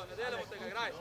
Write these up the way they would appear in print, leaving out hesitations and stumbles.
Ne delamo tega, igraj!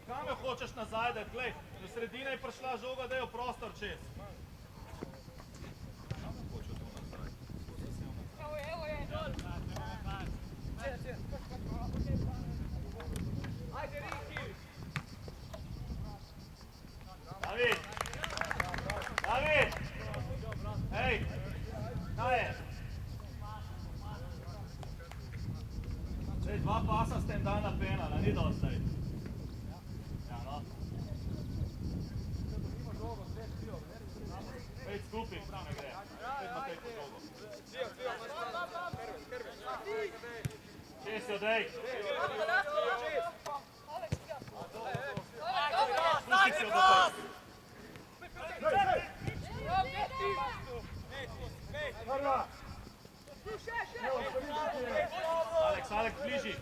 Kam jo hočeš nazaj, da je play? Do sredine je prišla žoga, da je v prostor čez. David! David! Hej! Kaj je? Zdaj, dva pasa s tem dana penala, ni dosti. Ja, no. Pet skupaj, ne gre. Pet Matej po žogo. Čez jo dej. Pusti se jo do Aleks, Aleks, bliži.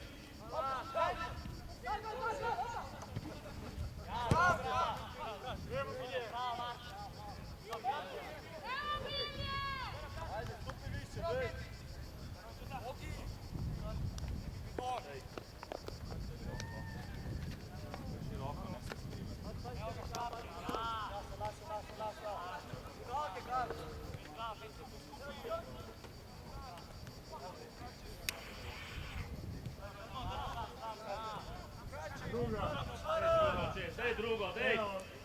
Dej drugo, dej!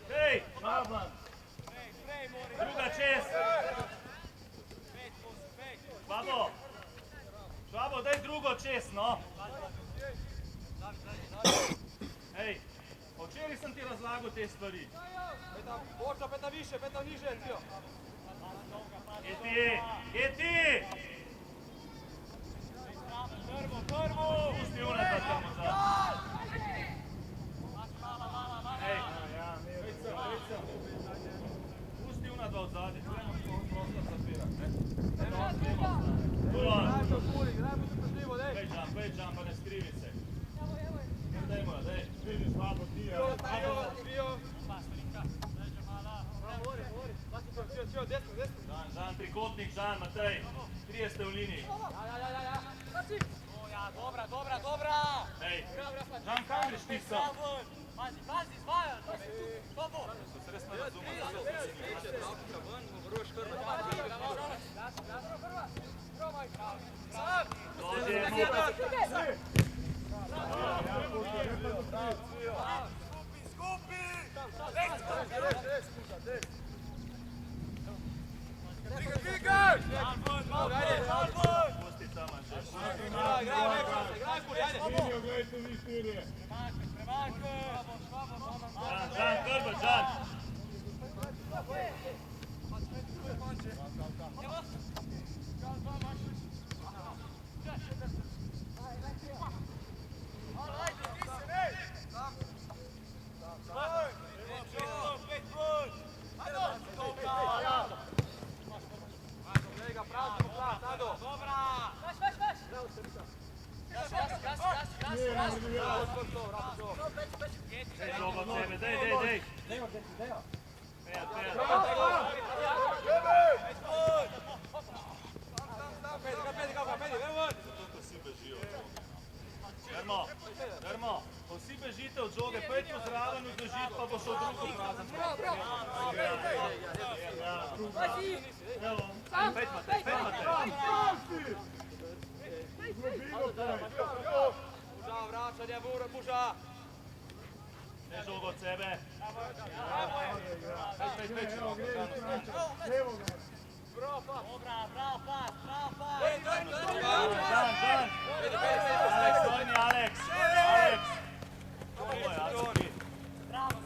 Dej! Druga čez! Švabo! Švabo, dej drugo čez, no! Hej, včeraj sem ti razlagal te stvari. Bočo, peta više, peta niže, Tio. Gdje ti? Prvo! Pusti unazad tamo za. Hej, pusti unazad od zadnje. Prostor zapirati, ne? Tulan! Pej džam, pa ne skrivi se. Dajmo, daj. Vidiš, slabo ti je. Žan, trikotnik, Žan, Matej. 30 ste v liniji. Dobra! Hej, Žan, kam greš ti sam? Pazi, izvajan! Švabo! So se res ne razumeli. Dođe, Muka. Pusti sama, šeš. Žan, Krba, Žan. Dej žogo od sebe, dej. Pejat. Zato, ko si bežijo. Grmo, ko vsi bežite od žoge, pejte v zraven vzdržiti, pa bo šel drugo prazen. Pejt Matej. Buža, vračanje, buža. Ne žogo od sebe. Pejt. Bravo pas! Žan. Aleks. Ovo je Aleks.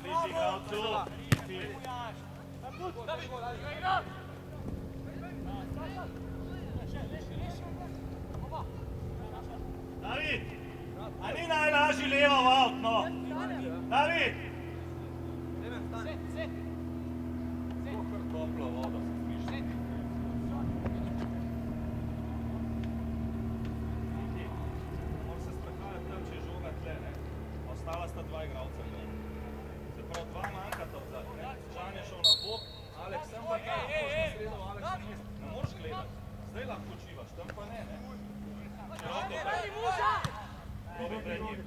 Bliži igralcu. David, a ni najlažji levo v avt, no? David! Toplo vodo se smišlja. Mora se sprehajati tam, če je žoga tle, ne? Ostala sta dva igralca. Se pravi, dva manjkata od zadnje. Žan je šel na bok, Aleks sem pa tam, moraš na sredo, Aleks sem jest. Ne moraš gledati. Zdaj lahko učivaš, tam pa ne, ne? Široko prej. Dobro pred njim.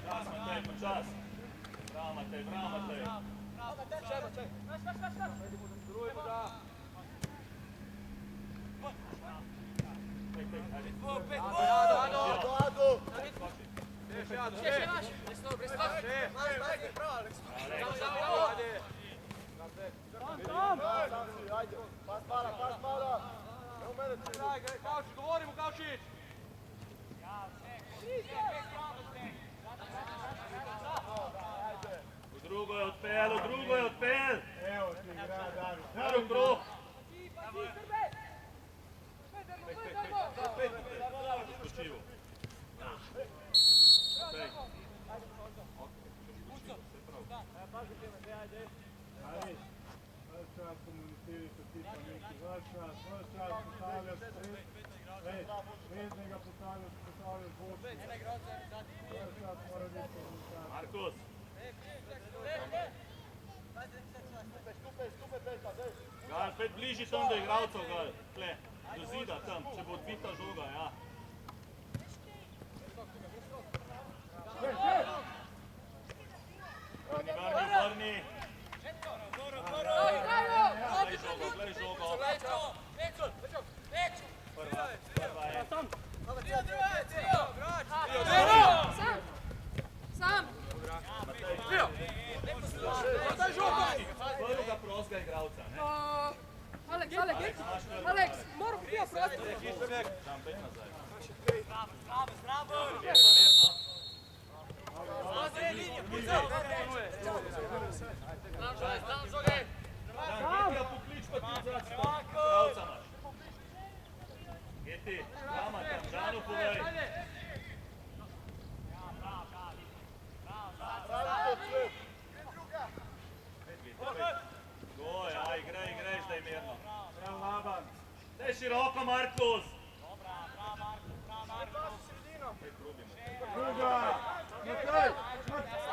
Čas, Matej, počas. Bravo, Matej. Drugi buža. Kaučić, govori mu Kaučić! drugo je odpel. Evo ti igra, David. Dar u krug. Skočivo. Pej. David, ves čas komuniciraj sa tipom neki, ves čas postavljaš srednjega postavljaš bočni. Ves čas mora biti komunikacija. Markus. Gal, pet bliži tam do igralcev, Gal. Tle, do zida tam, če bo odbita žoga, ja. Vrni. Glej žogo. Prva je. Prvega prostega igralca, ne? Alex, moram biti prost. Tam, pet nazaj. Getija poklič pa ti zrač, igralca imaš. Geti, drama tam, Žanu povej. Goj, aj, igraj, zdaj mirno. Zdaj široko, Markus.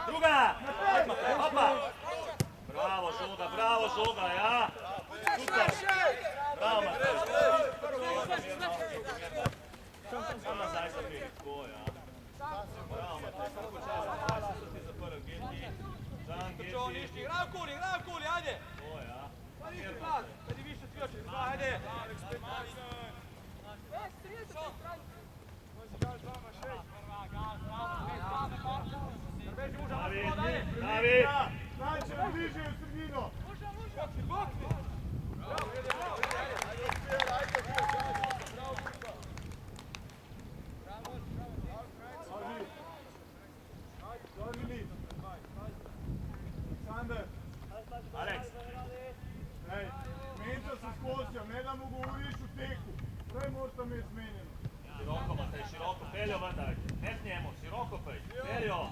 Druga! Opa! Bravo žoga, ja! Super! Bravo, Matej! Sam nazaj se prije, tako, ja. Bravo, Matej, kako čas, kaj se ti zaprl, Geti? Žan, Geti. Igraj v kuli, ajde! Tako, ja. Pa nisi plat, ajde više cvijači, ajde! David! Znači, bliže u sredinu. Dožili. Aleksandar. Alex! Ej, menca se skosio, ne da mu govoriš u teku. Sve možda mi je zmenjeno. Široko, Matej, široko, peljo ven, David. Ne k njemu, široko pej. Peljo!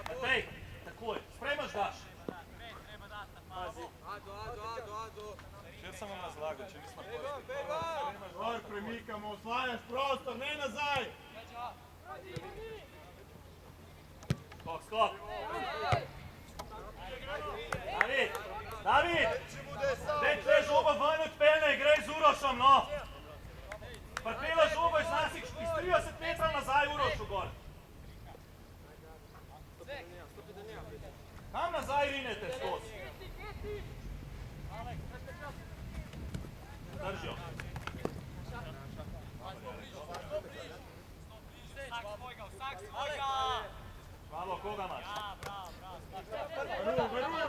Matej, takoj, spremaš daš. Že sam vam razlagal, če nismo Gor premikamo, osvajaš prostor, ne nazaj. Skok. David! Daj tle žogo ven odpeljne, igraj z Urošom, no! Pripela žogo iz nas iz 30 metrov nazaj Urošu gor. Kam nazaj rinete skozi? Držijo. Bravo, koga imaš?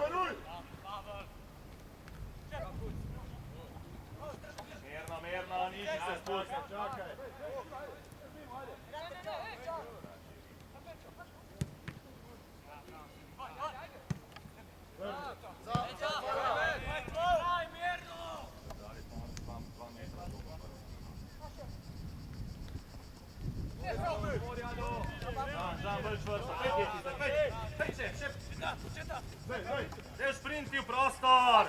Varuj! Mirno, niži se spusti. Čakaj. Žan, bolj čvrsto. Pej, šef. Zdaj sprinti v prostor.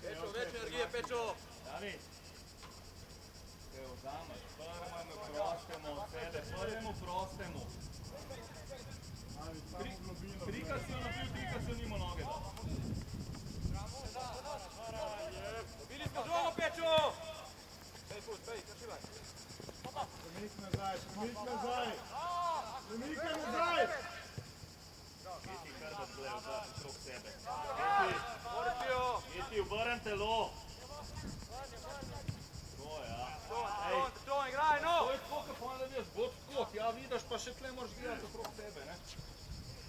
Pečo, več energije, Pečo! David, te vzameš prvemu prostemu od sebe, prvemu prostemu. Trikrat si jo nabil, trikrat si jo nimo noge dal. Dobili smo žogo, Pečo! Pej put, pej, kačivaj. Premikaj nazaj! Geti hrbet gleda okrog sebe. Geti, obrnem telo. To, ja. To, igraj, no! To je tako, kako pa da vidiš bod kot, ja vidiš, pa še tle moraš gledati okrog sebe, ne?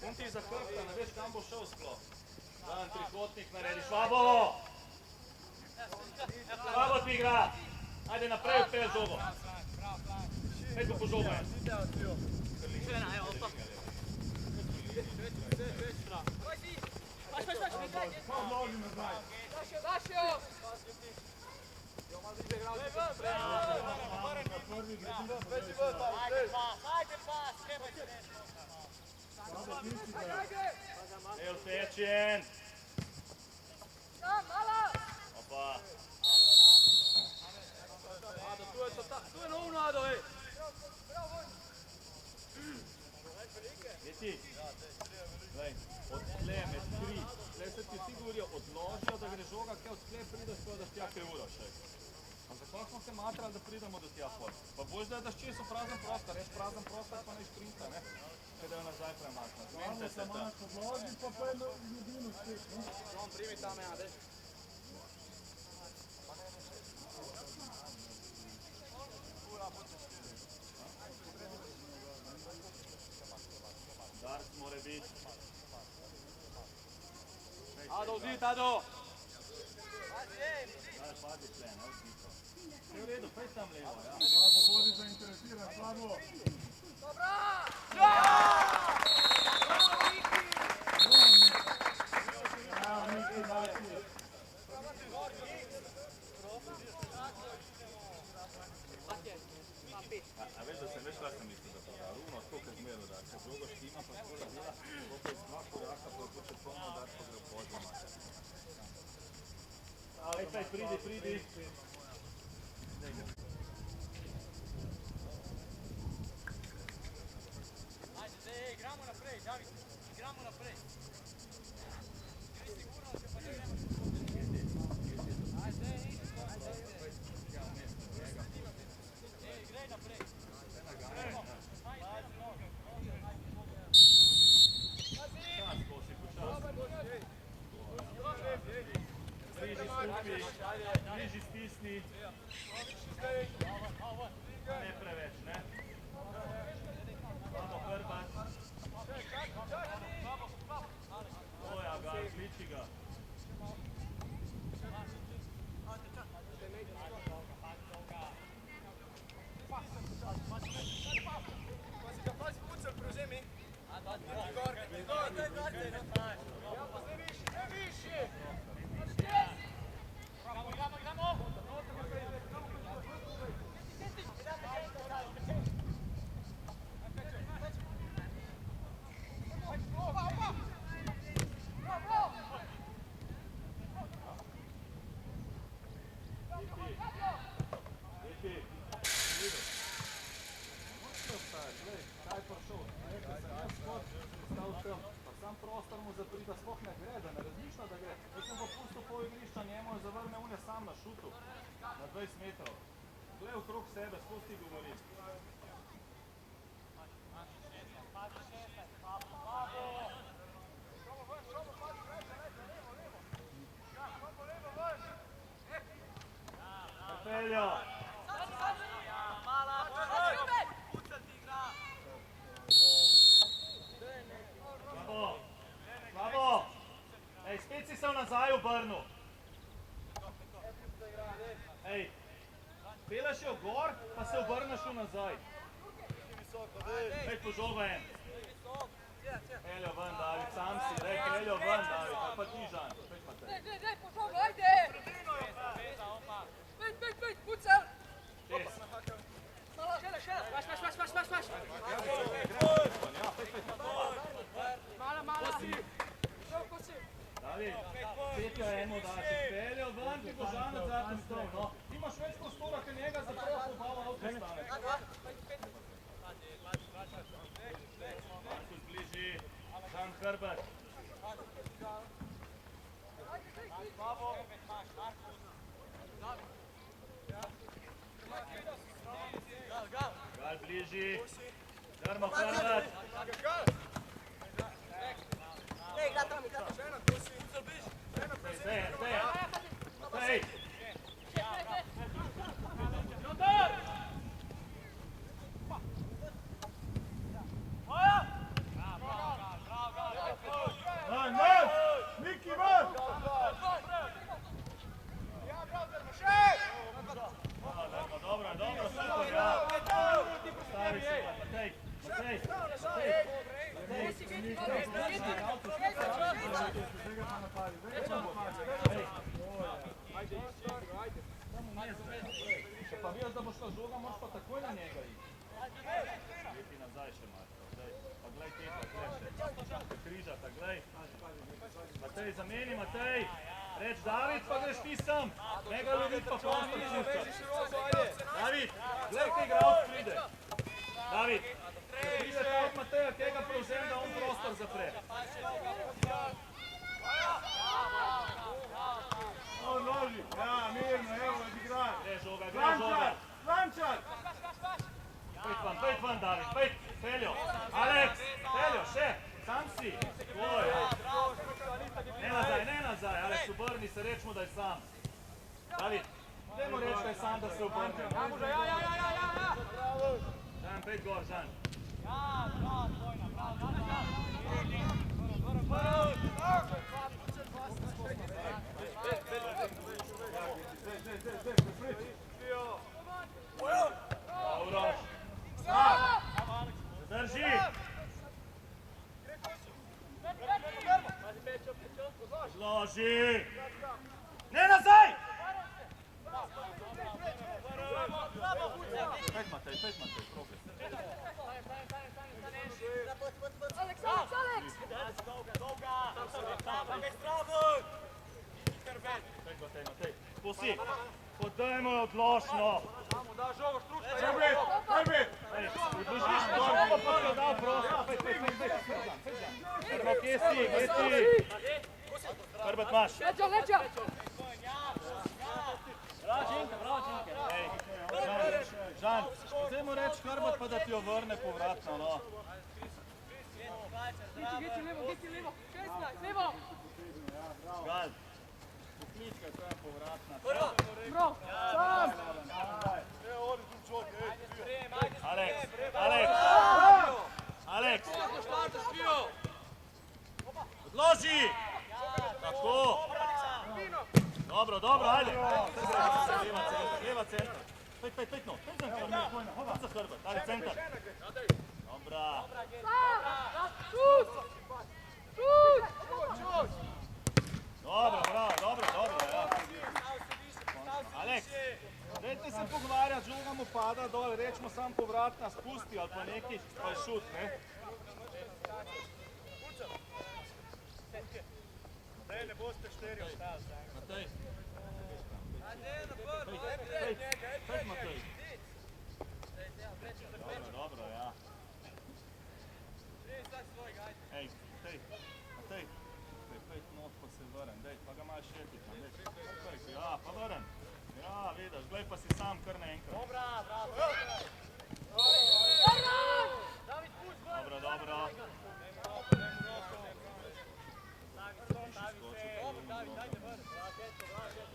On ti za hrbta, ne veš, kam bo šel sploh. Dan trikotnik naredi. Švabo! Švabo ti igra! Ajde naprej odpelj žogo. Pej po žogo je. Kao noži nazaj. Dašio! Na prvi gradi. Ajde pas, trebajte nešto. Sada ti si ga. Evo Tečen. Da, mala! Opa. Ado, tu je novu Nado, ej. Veti, glej, od tle med tri, tle se ti govorijo odložijo, da gre žoga, kaj od tle prideš, pa da tja kaj uro še. A zakaj smo se matrali, da pridemo do tja pol? Pa boš da daš čisto prazen prostor, res prazen prostor, pa ne šprinta, ne? Kaj da jo nazaj premakne. Zmenite se tam. Odloži pa pa je ljubino spet. On primi tame, ade. Darc more biti. Ado, uzit, Ado. Daj, padi tle, ne vzito. Je v redu, pej tam levo, ja. Slabo, bodi zainteresiran, slabo. Ja, Miki, Maki. A veš, da sem veš, kaj sem mislil, da pa da ravno tako, kot zmerno, da če žogo štima, pa skola dela, bo pa iz dva koraka, pa bo če polno dar, pa gre v pozno. Ej, pridi. Ajde, zdaj igramo naprej, David. Igramo naprej. Gre sigurno, če pa ne gremo. Ajde, igraj naprej. Bliži stisni. Ne preveč, ne? Slabo hrbet. Oja ga, kliči ga. Pazi, pucel, prevzemi. Sam prostor mu zapri, da sploh ne gre, da ne razmišlja, da gre. Jaz sem pa pustil pol igrišča njemu in zavrne une sam na šutu. Na 20 metrov. Glej okrog sebe, skozi ti govori. Peljo! Slabo! Ej, spet si se nazaj obrnil. Ej, peleš jo gor, pa se obrneš v nazaj. Ej, po žogo en. Peljo ven, David, sam si. Ej, peljo ven, David, ali pa ti, Žan. Dej, pošogo, ajde! Pejt, pucel! Čez. Mala, maš! Mala! Šoko si! David, spet jo eno daš. Peljo ven, ti bo Žan nad zadnjim stol, no. Ti imaš več prostora, kaj njega za troho obava avto stane. Markus bliži, Žan hrbet. Gal bliži, Grmo hrbet. Zdaj. Miki, vidiš, da bo šla žoga, moraš pa takoj na njega iti. Ti nazaj še Marko, zdaj. Pa glej Kepa, glej še. Križata, glej. Matej, zameni Matej. Reč David, pa greš ti sam. Ne ga lovi pa prosto čista. David, glej, kaj igralc pride. David, pride ta od Mateja, kaj ga prevzem, da on prostor zapre. Odloži, ja, mirno, evo, odigraj. Gre žoga, gre žoga. Lančar! Pejt van, David, pejt, Peljo. Alex, Peljo, še, sam si. Tvoj. Ne nazaj, Alex, obrni se, reč mu, da je sam. David, dajmo reč, da je sam, da se obrne. Žan, pejt gor, Žan. Uroš. Drži. Zloži. Ne nazaj! Pejt Matej, profi. Alex, Alex! Pejt Matej. Spusti. Podajmo jo odložno. Arbit! Držiš žogo, pa ti jo dal prosto. Pejt. Prvo, kje si? Hrbet imaš. Leđa! Ej, Žan, zdaj mu reč hrbet, pa da ti jo vrne povratno, no. Geti levo! 16, levo! Gal. Poklička, to je povratna. Bro, sam! Alex! Odloži! Tako! Dobro, ajde! Leva centar. Pejt, no. Pejt za hrbet, ajde centar. Dobra. Šut! Dobro, ja. Alex, dajte se pogovarjati, žoga mu pada dol, reč mu sam povratna, spusti ali pa neki, pa je šut, ne? Daj, ne boste štiri ostali. Matej. Pejt Matej. Dobro, ja. Ej, Matej. Pejt not pa se vrem, dej, pa ga malo šetiti, dej. Ja, pa vrem. Ja, vidiš, glej pa si sam kar naenkrat. Dobro.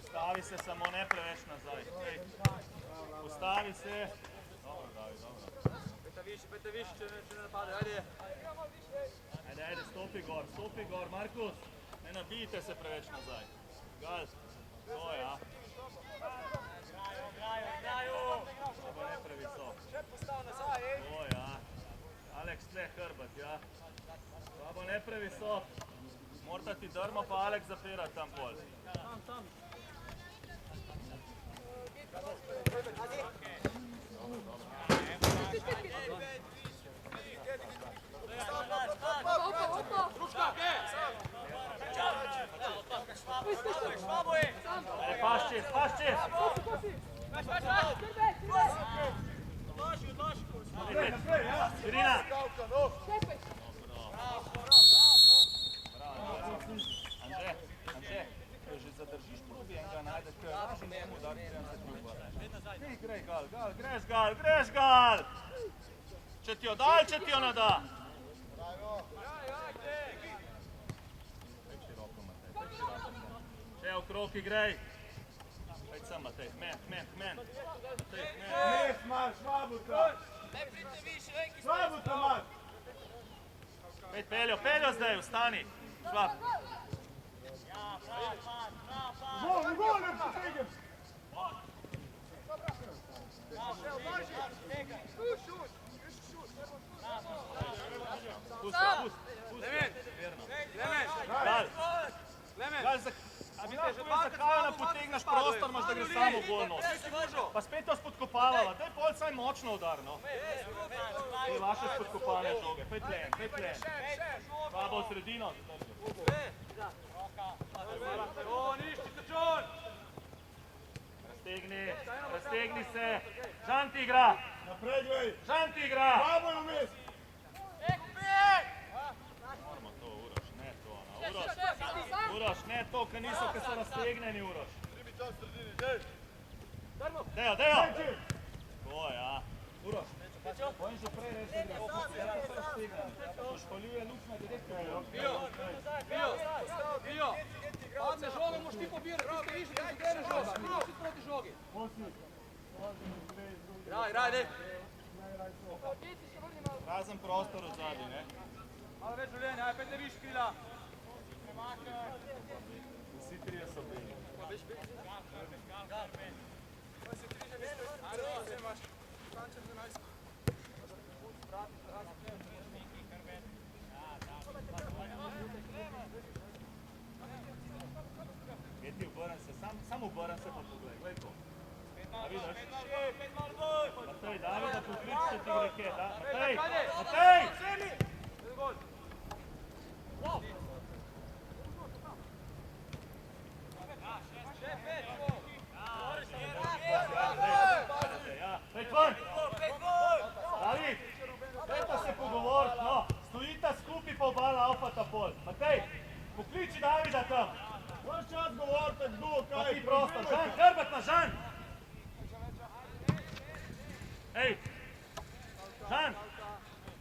Ustavi se, samo ne preveč nazaj. Ustavi se. Dobro, David. Pejte više, če ne napade, ajde. Ajde, stopi gor. Markus, ne nabijte se preveč nazaj. Gal, to ja. Ovo ne previsok. To ja. Alex, tle hrbet, ja. Ovo ne previsok. Morta ti drmo, pa Alex zapira tam pol. Paš čez. Irina. Anže, že zadržiš probi enega najdeš, kaj laži njemu udari 30 ljubav. Greš gal! Če ti jo da ali če ti jo ne da? Še okrog igrej. Pejt sem, Matej, men. Mes imaš, švabuta! Švabuta imaš! Pejt Peljo zdaj, vstani. Švab. Gol, ne potegem! Pust. Gal, Znaš, veš, zakaj ne potegneš prostor, imaš, da gre samo gol nos. Pa spet to spodkopavala, daj pol saj močno udar, no. Te vaše spodkopane žoge, pej tlen, pej tlen. Slabo v sredino. Raztegni se. Žan ti igra. Naprej, glej. Žan ti igra. Babo je vmes. Moramo to, Uroš, ne to, Uroš. Uroš, ne to, ker niso, ker so raztegnjeni, Uroš. Dejo, Dejo. To, ja. Uroš, pojem že prej reči, da so raztegnjeni. Pošpaljuje Lučna direktorja. Bio! Padne žoga, moš ti pobirati, ti ste više, ti se žoga, ti si proti žogi. Raj, ne. Razen prostor od zadnji, ne? Malo več življenja, aj pet ne viš krila. Vsi trije so bili. Geti, obrnem se, samo obrnem se pa poglej, glej to. A vidiš? Matej, Davida, pokličite ti reke, da? Matej! Matej! Pejt ven! David, dajte se pogovoriti, no. Stojita skupaj pa oba laufata pol. Matej, pokliči Davida tam. Vaš čas govorite, kdo, Pa kaj. ti prostor. Žan, hrbet na Žan! Ej! Žan!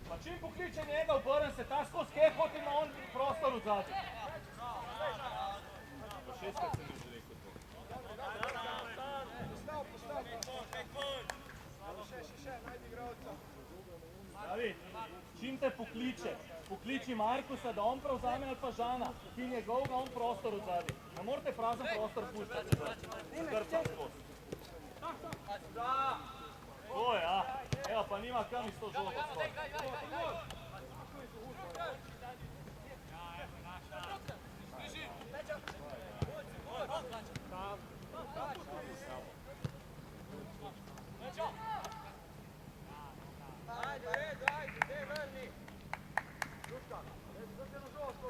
Pa čim pokliče njega, obrnem se, ta skozi kehot ima on prostor v zadnji. Pa šestkrat sem že rekel to. David, čim te pokliče, pokliči Markusa, da on prevzame ali pa Žana, ti njegovega on prostor v zadnji. Ne morate prazen prostor puščati. Skrpa skozi. To je, a? Evo, pa nima kam iz to žogo skoro.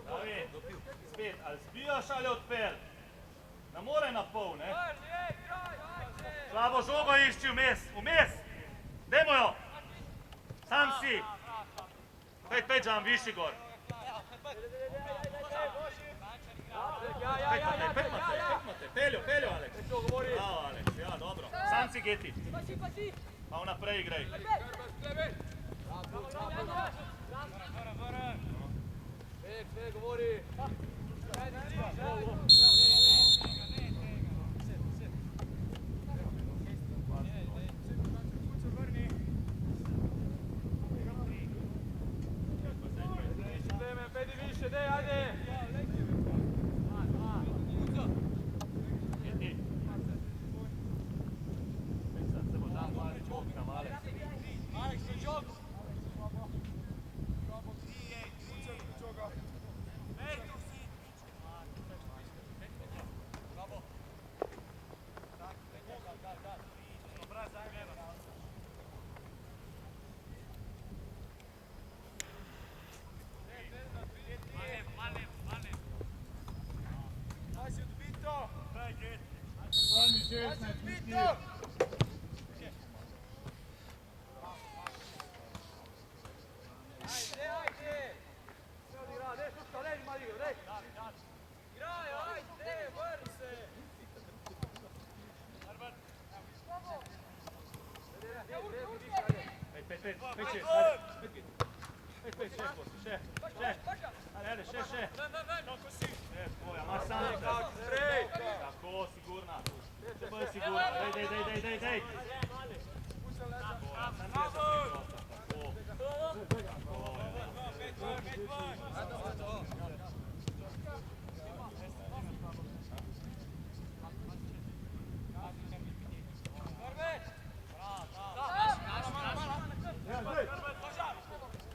David, spet, ali zbijaš ali odpel? Ne more na pol, ne? Slabo žogo išči vmes, vmes! Dajmo jo! Sam si! Pej, Žan, višji gor! Pej, Matej, peljo, Aleks! Bravo, Aleks, ja, dobro. Sam si, Geti. Pa vnaprej igraj. Sve govori. Pedi više, dej, ajde! Geti. Sad se bo Žan mali čok tam, Aleks. Aleks, na čok! Vani 16 minuti. Tako, sigurna. Bolj sigurna. Dej.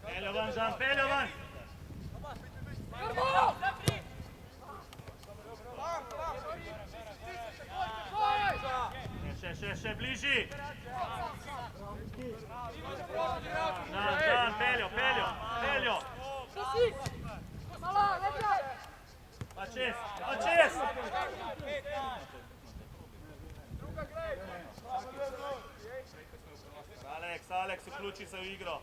Peljo van, Žan, peljo van! Bliže, bliži. Dan, peljo. Sisi! Malo, leđa! Pa čez. Alex, uključi se u igro.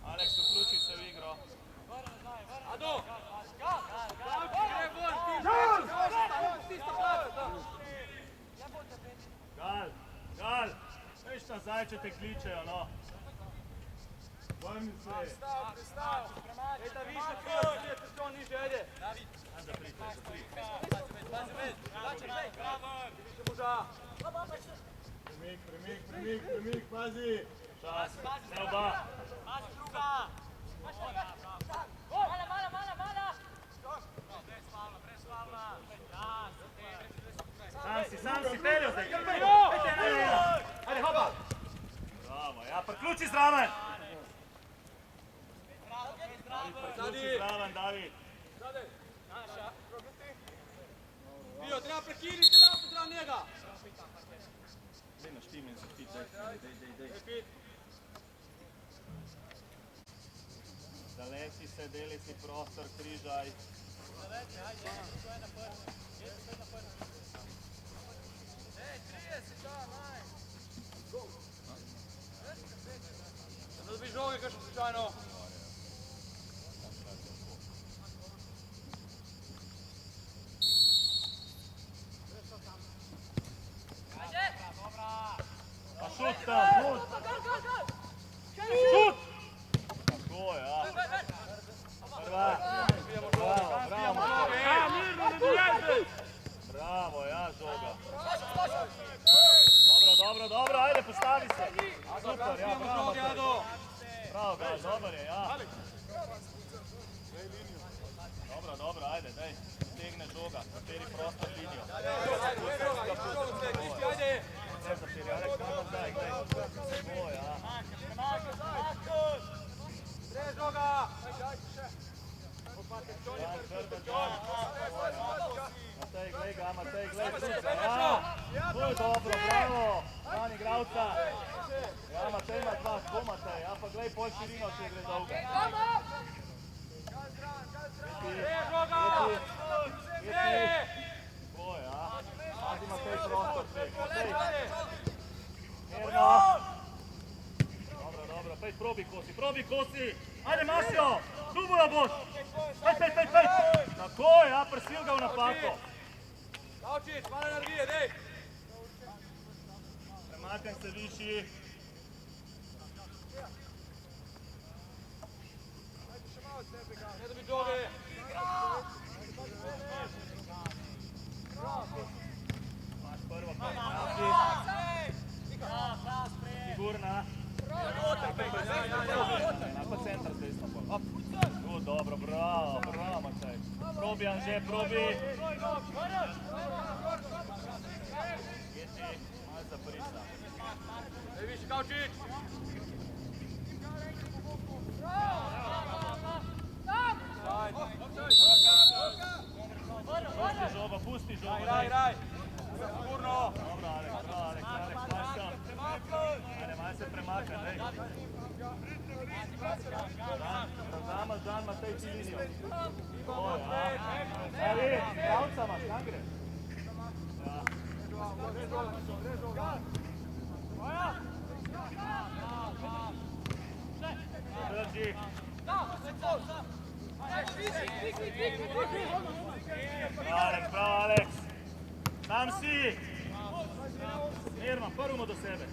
Alex, uključi se u igro. Ado! Gal, veš nazaj, če te kličejo, no. Vrni se. Eta više, nije se što niže, ajde. Više možda. Premik, pazi. Čas, ne oba. Sam si, peljo zdaj. Ajde, hopa. Bravo, ja, priključi zraven. Priključi zraven, David. Bio, treba prekiniti lapo zraven njega. Daj na štimen za pit, daj. Zaleti se, deli si prostor, križaj. Da dobiš žoge kao što slučajno. Pa šut tam, šut! Tako je, a. Prva. Bravo, ja, žoga. Dobro, ajde, postavi se. Super, ja, bravo. Bravo, Gal, dobar je, ja. Dobro, ajde, daj. Stegne žoga, zaperi prostor linijo. Ajde. Ne zaperi, Alex, daj. Tako, ja. Tre žoga. Matej, glej ga, super, ja. To je dobro, bravo. Dan igralca. Ja, Matej ima dva, ko Matej, ja pa glej pol širino, če gre dolga. Tre žoga. Tako, ja. Pazi Matej prostor, Matej. Mirno. Dobro, pej probi kosi. Ajde, Masjo, duboja boš. Pej. Tako, ja, presil ga v napako. Kaučić, malo energije, dej. Premakaj se višji. Ne dobi žoge. Imaš prvo, sigurna. Pa centar z desno pol. Dobro, bravo, Matej. Probi, Anže, probi. Geti, malo zaprisa. Dej više, Kaučić. Pusti žogo. Raj. Sigurno. Dobro, Alex, maš sam. Ajde, malo se premakaj, dej. Žan, Matej, ti linijo. Evi, pravca imaš, kam greš? Drži. Bravo, Alex. Tam si. Mirno, prvo do sebe.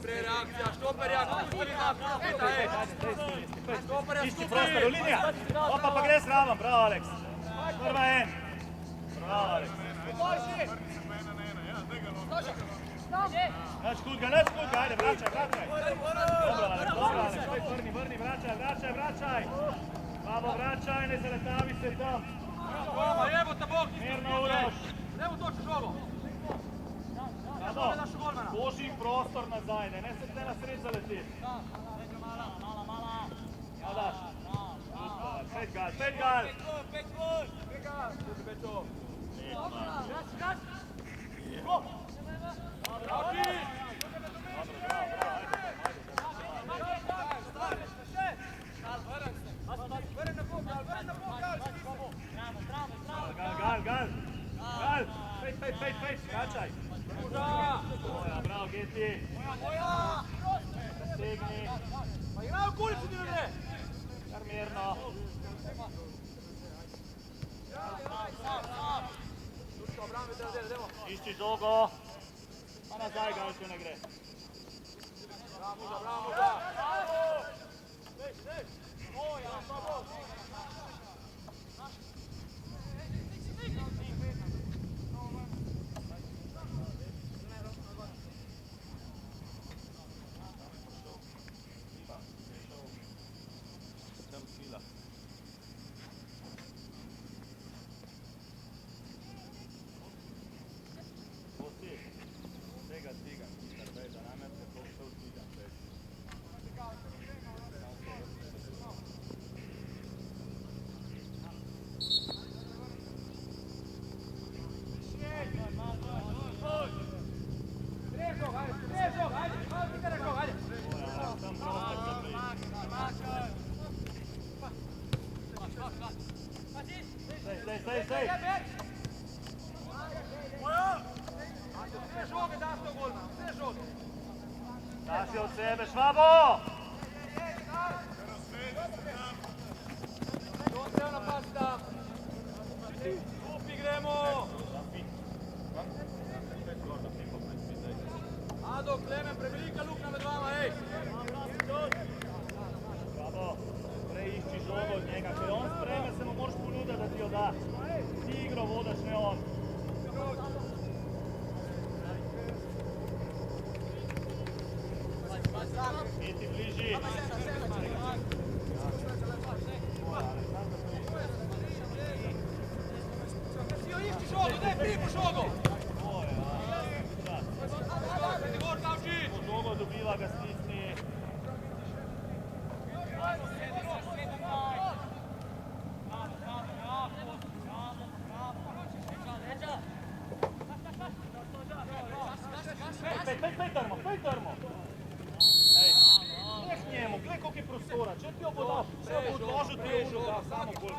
Prereakcija, štoperja, skupili ga, Išči prostor, u linija. Opa, pa gre zraven, bravo, Alex. Prva en. Bravo, Alex. Nač kut ga, ajde, vraćaj. Dobro, Alex, vrni, vraćaj. Bravo, vraćaj, ne zaletavi se tam. jebote Bog, Mirno, Uroš. nemo točno žogo. Boži prostor nazaj, ne se te na sred zaleti. Daš. Pet gal. Pečo. Gazi, gazi! Gal! Pej, skračaj! Moja, bravo, Geti! Zasegni! Pa igraj v kulici, ti ne gre! Kar mirno! Turško, obrami, demo. Išči žogo! Pa nazaj, Gal, če ne gre! Bravo, muža! Sem sila. Posti, tega tega, da nam je prepoštel tega. Tam prostor za play. Stej! Sve žoge daš do golma, sve žoge. Daš je od sebe, Švabo! Don't treba napasti tam. Skupi gremo. Ado, Klemen, prevelika luknja med vama, ej. Švabo, prej išči žogo od njega, ker on spreme, se mu moraš ponuditi, da ti jo da. Ti igro vodaš, ne on. Biti bliži. Ti jo išči žogo, daj primu žogo. Ti gor, Kavčić. Žogo dobiva, ga stisni. Pej trmo. Ej, gled njemu, gled koliko je prostora, če ti jo bo dal, če jo bo odložil, ti jo bo dal, samo bolj.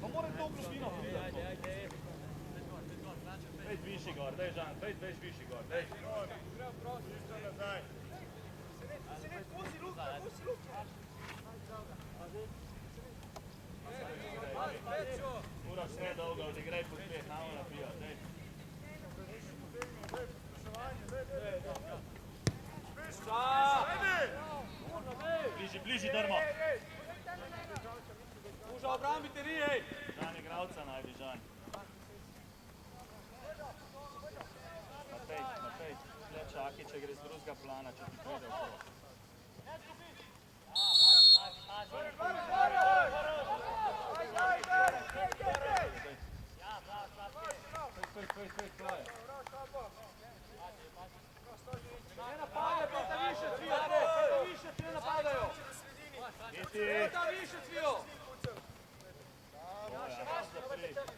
Pa mora to globino pridati. Pej višji gor, daj Žan, pej višji gor, daj. Uraš sve dolgo, odigraj pospeh, namo napija, daj. Bliži drmo. Muža, obrambite vi, ej. Žan igralca najdi, Žan. Matej, tle čaki, če gre z drugega plana, če ti pride okolo. Ne napadaj, peta više cvijo, peta više ti ne napadajo. Peta više cvijo.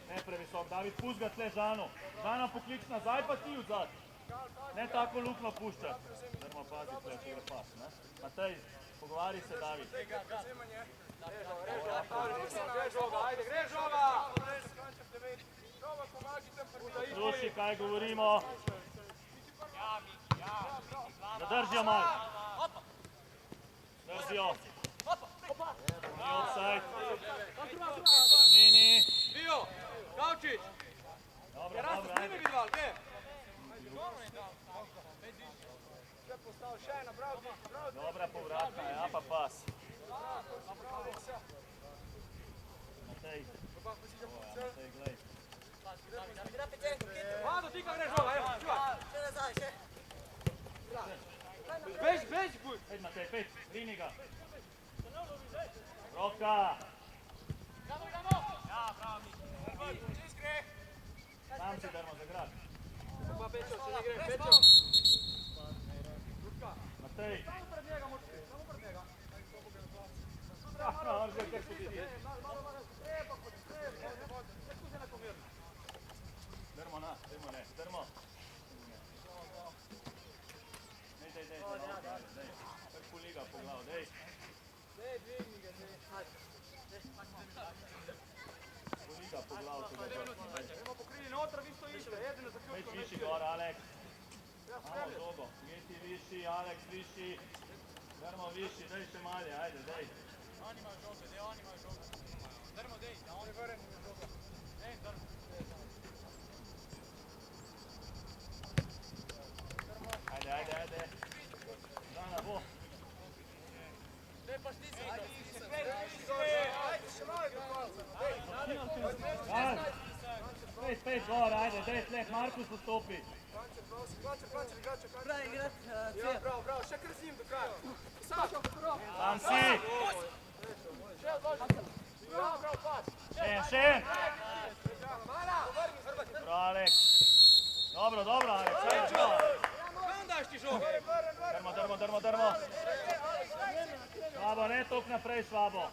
Ne previsok, David, pusti ga tle Žanu. Žana poklič nazaj, pa ti odzad. Ne tako lukno puščati. Zdaj pazi tle, če gre pas, ne? Matej, pogovari se, David. Gre žoga, ajde, gre žoga. Sluši, kaj govorimo. Zadržijo malo. Držijo. Ni offside. Ni. Bio, Kavčić. Dobro, Rasta s njime vidval, gdje? Dobra povratka, ja pa pas. Matej. Matej, glej. Vado, ti ka gre žoga, evo, čuvaj. Beži, puj. Pejď, Matej, pejď, rini ga. Roka. Sam si drmo za grad. Pa Pečo, če ne gre, Pečo. Matej. Samo pred njega, samo pred njega. On že kar si vidi. Malo, strepa, strepa. Dajmo ne, strmo. Dej, kar poliga po glavu, dej. Poliga po glavu, to je dobro. Idemo pokrili noter, vi stojište, jedni na zaključku. Več višji gor, Aleks. Malo žogo, geti višji, Aleks višji. Grmo višji, dej še malje, ajde, dej. Oni imajo žoge, dej, oni imajo žoge. Drmo, dej, da oni vremo na žogo. Dej, drmo. Ajde. Dana bo. Dej, pa šti se. Spet gor, ajde, dej tleh, Markus postopi. Pravi igrat, Bravo, še kar z njim do kraja. Sašo, Tam si. bravo, pas. Še. Dobro, Aleks. Dobro, Aleks. Kam daš ti žogo? Drmo. Švabo, ne tok naprej, Švabo.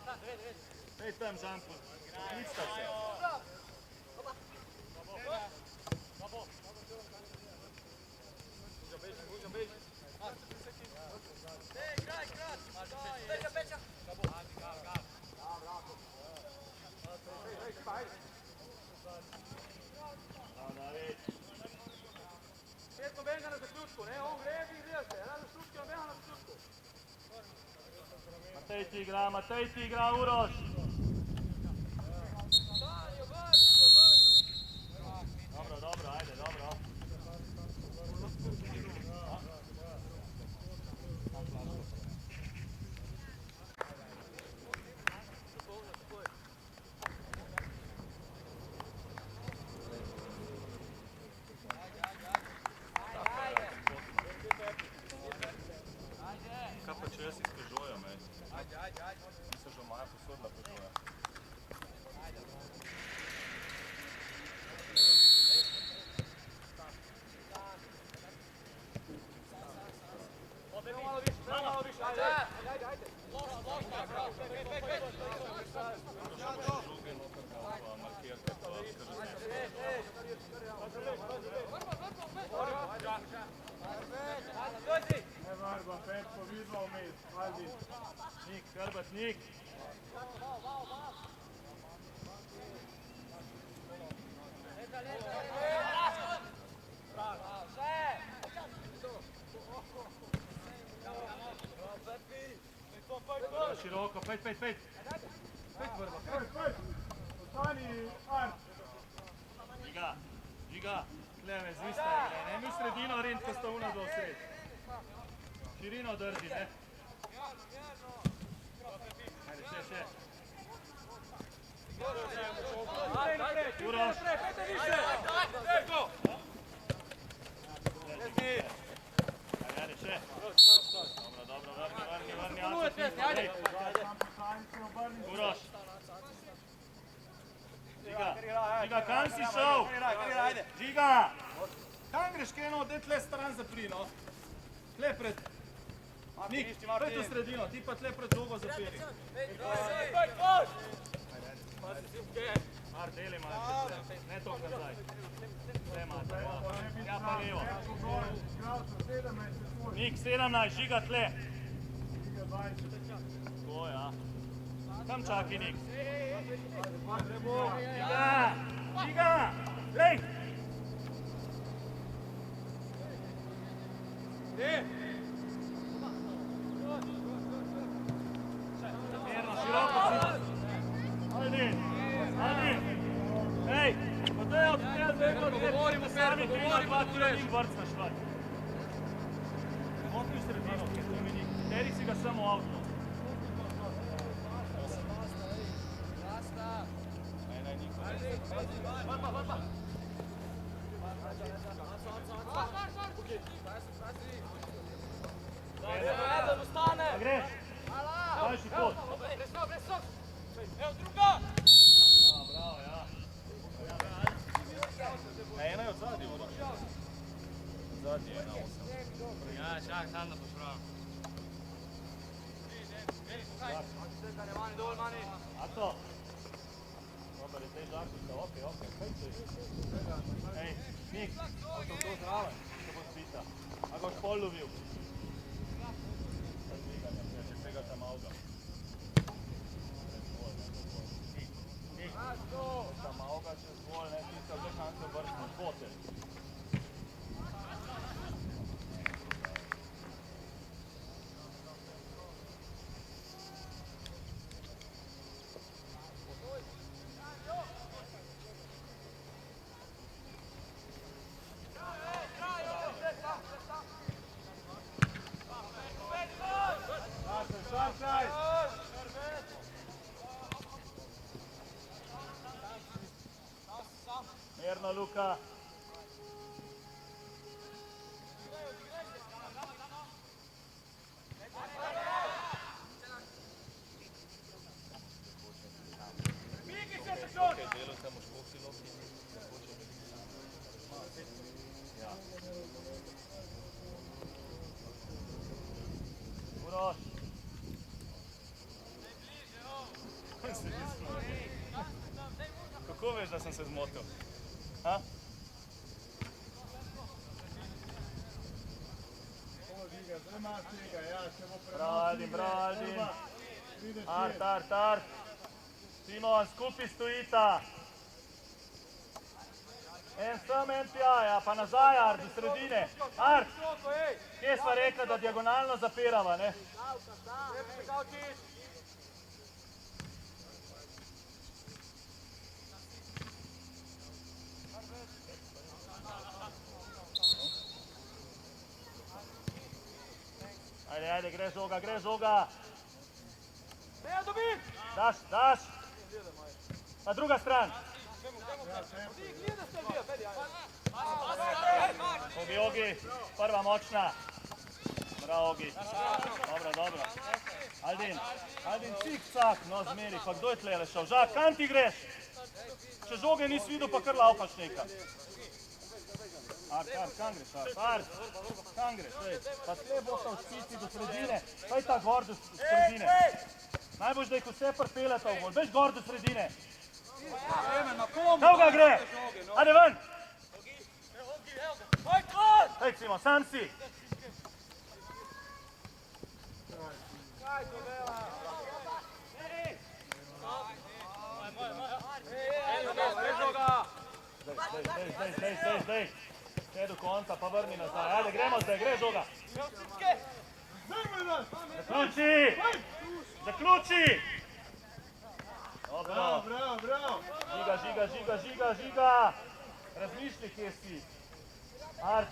Dej tam, Žanku. Licta se. Spet nobenega na zaključku, ne? On gre, vi greste. Ena na šutki, nobena na zaključku. Matej ti igra, Uroš. Dobro, ajde, dobro. Kaj pa če jaz izkažujem, ej? Mislim, že Maja posodila požuja. Malo više, ajde. Žuge noter pa markirke pa skažete. Ne varba, Petko, vidva vmes, ajde. Nik, Hrbat, Nik. Široko, 5. Ostani, Art. Žiga, kleve, zvista igre, ne mi v sredino rint, ko sta una do sred. Širino drži, ne? Ajde, še. Uroš. Ajde, še. Dobro, vrni, Anto, Uroš. Žiga, kam si šel? Žiga! Kam greš, Keno, daj tle stran zapri, no? Tle pred... Nik, pred v sredino, ti pa tle pred žogo zapiri. Mar, deli malo, ne tok nazaj. Tle mate, ja pa levo. Nik, 17, Žiga tle. To, ja. Tam čaki, Nik. Žiga! Lej! Mirno, široko si. Ajde! Ej! Pa to je od tega zvedno, Govorimo, Ferko, govorimo, ti njim vrc našvat. Motni v sredino, kje to meni. Teri si ga samo avto. Ne, niko. Vrpa. Da greš. Daljši pot. Evo druga! Bravo, ja. Ena je od zadnji, Uroš. Zadnji je na 8. Ja, čak, sam da pošpravam. Ato. Dobar je tej žakica, okej, kaj to je? Ej, Nik. Nik, to zraven, se bo zbita. A ga boš pol lovil? Če tega tam avga. Nik, tam avga čez vol, ne, tiska že kam se vrstno zbote. Mirno, Luka. Uroš. Kako veš, da sem se zmotil? Ha? Bradim. Art. Simon, skupaj stojita. En sem, en tja, pa nazaj, Art, do sredine. Art, kje sva rekla, da diagonalno zapirava, ne? Ajde, gre žoga. Daš. Na druga stran. Ogi, prva močna. Bravo, Ogi. Dobro. Aldin, cik-cak, no zmeri, pa kdo je tle rešal? Žak, kam ti greš? Če žoge nisi videl, pa kar laufaš nekaj. Art, kam greš? Pa tle bosta v špici do sredine, pa je ta gor do sredine. Najboljš, da jih vse prpeljata v gol, bež gor do sredine. Kaj ga gre? Ajde ven! Hej, Simon, sam si! Zdaj. Vse do konca, pa vrni nazaj. Ajde, gremo zdaj, gre žoga. Zaključi! Dobro. Bravo. Žiga. Razmišljaj, kje si. Art.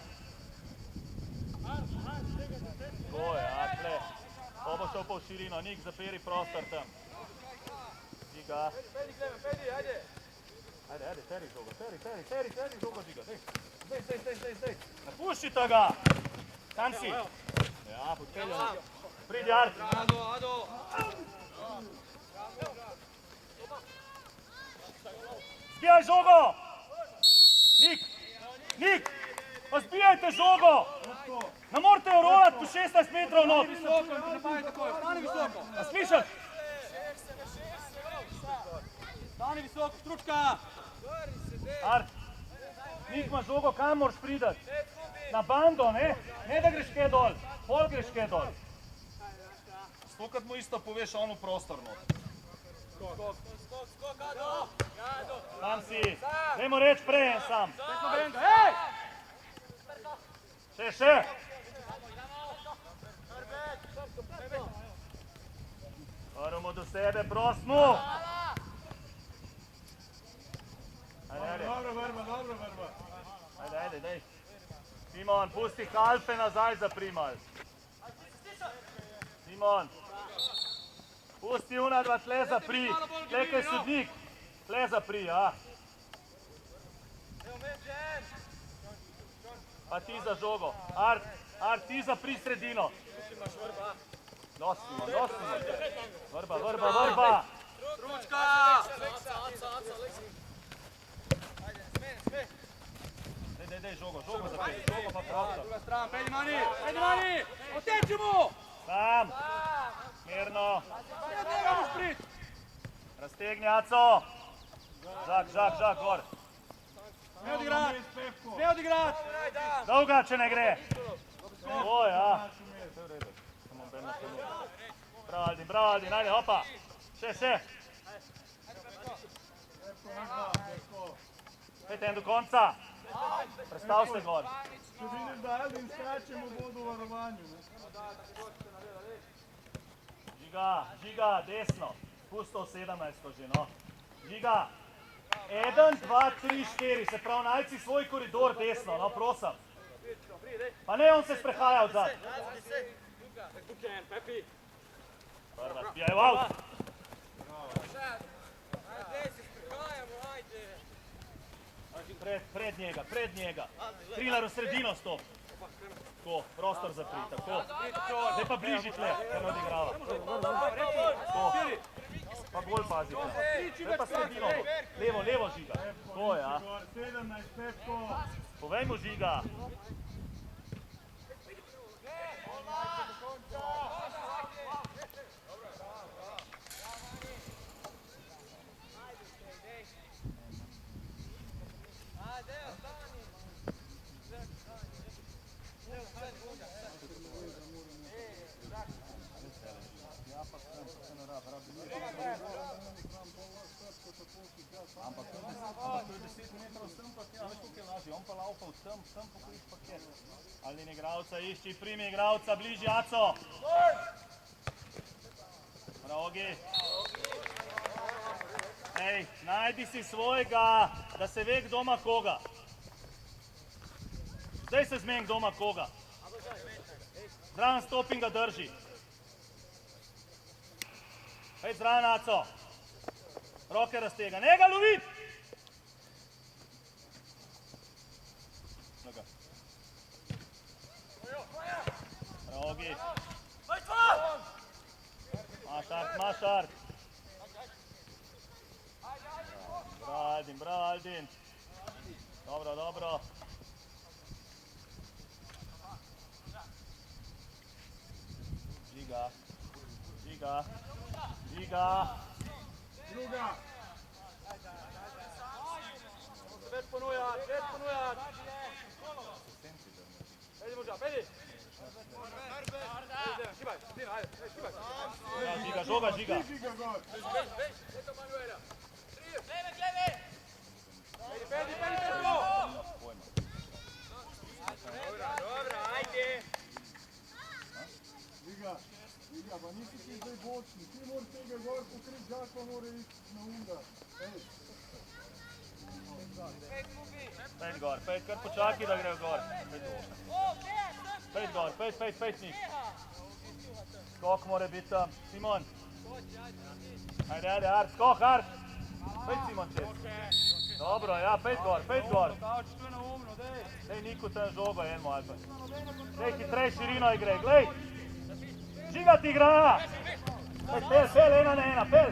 To je, tle. To bo šel pa v širino, Nik, zaperi prostor tam. Žiga. Ajde, teri žogo, Žiga, zdaj. Napuščite ga. Tam si. Ja, podpeljamo. Pridi, Art. Ado. Zbijaj žogo! Nik! Pa zbijajte žogo! Ne morate jo rolati po 16 metrov not! Stani visoko! A slišaš? Stani visoko, štručka! Art, Nik ima žogo, kam moraš pridati? Na bando, ne? Ne da greš kaj dol, pol greš kaj dol. Stokrat mu isto poveš on v prostor not. Skok, Ado! Tam si, dajmo reč prej en sam. Še! Moramo do sebe, prosmo! Dobro, vrba. Ajde, daj. Simon, pusti halfe nazaj za primal. Simon, pusti una dva tle za pri. Tle kaj sodnik. Tle za pri, ja. Pa ti za žogo. Art, ti za pri sredino. Nosimo. Vrba. Ručka! Dej, žogo zapeli, žogo pa prostor. Druga stran, pejdi mani! Oteči mu! Sam, mirno. Od njega moš prit! Raztegni, Aco. Žak, gor. Sme odigrat! Dolga, če ne gre. O, ja. Samo Ben na temu. Bravo, Aldin, ajde, hopa. Še. Pejte en do konca. Prestav se gor. Če vidiš, da Aldin skače, mu bodo v varovanju. Žiga, desno. Pusto 17 že, no. Žiga. 1, 2, 3, 4. Se pravi, najci svoj koridor desno, no, prosim. Pa ne, on se sprehaja odzad. Prva spijaj, wow. Pred njega. Trilar v sredino stop. Tako, prostor zapri, tako. Zdaj pa bliži tle, ker ne odigrava. Tako. Pa bolj pazi. Zdaj pa sredino. Levo, Žiga. Tako, ja. 17, Pepko. Povej mu, Žiga. Ampak to je 10 metrov sem pa tja, veš koliko je lažje, on pa laupa v sem pokriš pa kjer. Aldin igralca išči, primi igralca, bliži Aco. Rogi. Ej, najdi si svojega, da se ve kdo ima koga. Zdaj se zmen kdo ima koga. Zraven stopi in ga drži. Ej, zraven Aco. Roke raztega, ne ga lovi! Rogi. Mašart. Bravo, Aldin. Dobro. Žiga. Druga. Več ponujat. Pejdi moža, pejdi. Šibaj, Žiga, žoga. Žiga gor. Pejdi, Petko. Dobro, ajde. Žiga, pa nisi ti zdaj bočni. Ti moraš tega gor pokriti, Žako mora iti na unda. Pejt, kar počaki, da gre gor. Pejt gor, pejt njih. Skok mora biti tam. Simon. Ajde, Art, skok, Art. Pejt Simon čez. Dobro, ja, pejt gor. Dej Niku tam žogo, enmo ali pa. Dej hitrej širino igre, glej. Žiga ti igra! Pel, 1 na 1, pel!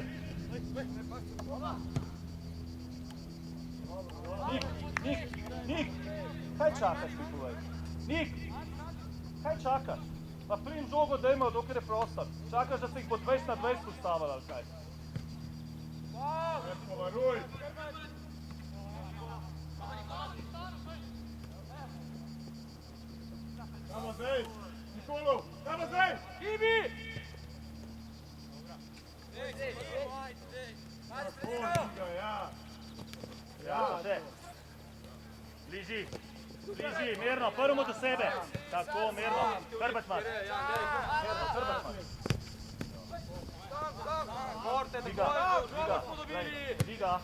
Nik, kaj čakaš ti povej? Nik, kaj čakaš? Pa prim žogo dajmo, dokler je prostor. Čakaš, da se jih bo 20 na 20 postavili ali kaj? Varuj! Damo zdaj! Nikolo! Damo zdaj! Ibi! Tako, Žiga, ja. Še. Bliži, mirno, prvo do sebe. Tako, mirno. Hrbet imaš. Žiga.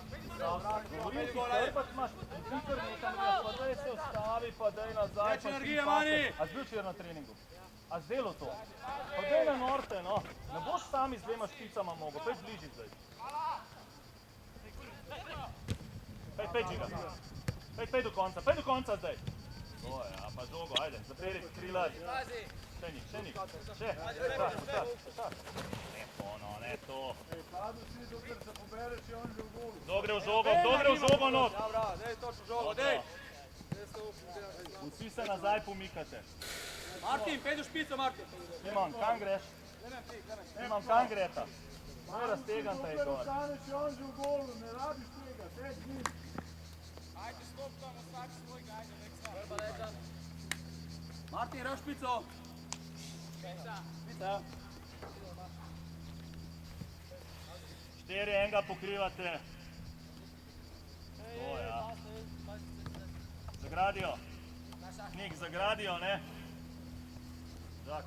Govorim ti, hrbet imaš. Viktor nekam reč, pa daj se ostavi, pa daj nazaj. Več energije, Mani! A zbil včeraj na treningu? A zdelo to? Pa daj na norte, no. Ne boš sami z 2 špicama mogo, pej bliži zdaj. Pej, Žiga. Pej do konca zdaj. O ja, pa žogo, ajde, zaperi trilar. Še nik. Še. Ne to. Padu si, dokler se pobereš, je on že v golu. Kdo gre v žogo not? Dobra, dej točno žogo, dej. Vsi se nazaj pomikate. Martin, pejdi v špico, Martin. Simon, kam greš? Simon, kam greta? Moj raztegan taj Dokler gor. ostaneš, je on že v golu, ne rabiš tega, tek njim. Ajde, stop tamo, vsak svojega, ajde, nek sam. Martin, rav špico. Špica. 4 enega pokrivate. O, ja. Zagradijo. Nik, zagradijo, ne? Žak.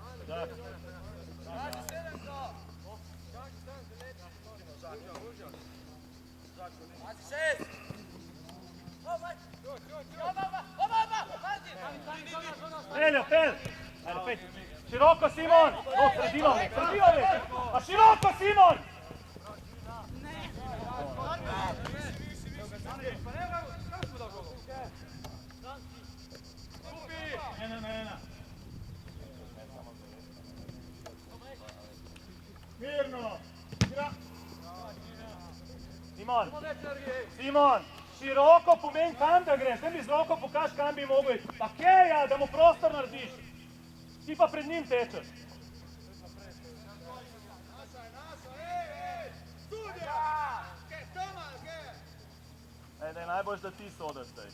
Peljo, pel! Ajde, pet. Široko, Simon! O, sredino me! A široko, Simon! Ena. Mirno! Simon, široko pomeni kam da greš, ne mi z roko pokaž kam bi mogel iti. Pa Keja, da mu prostor narediš. Ti pa pred njim tečeš. Daj, najboljš da ti sodaš zdaj.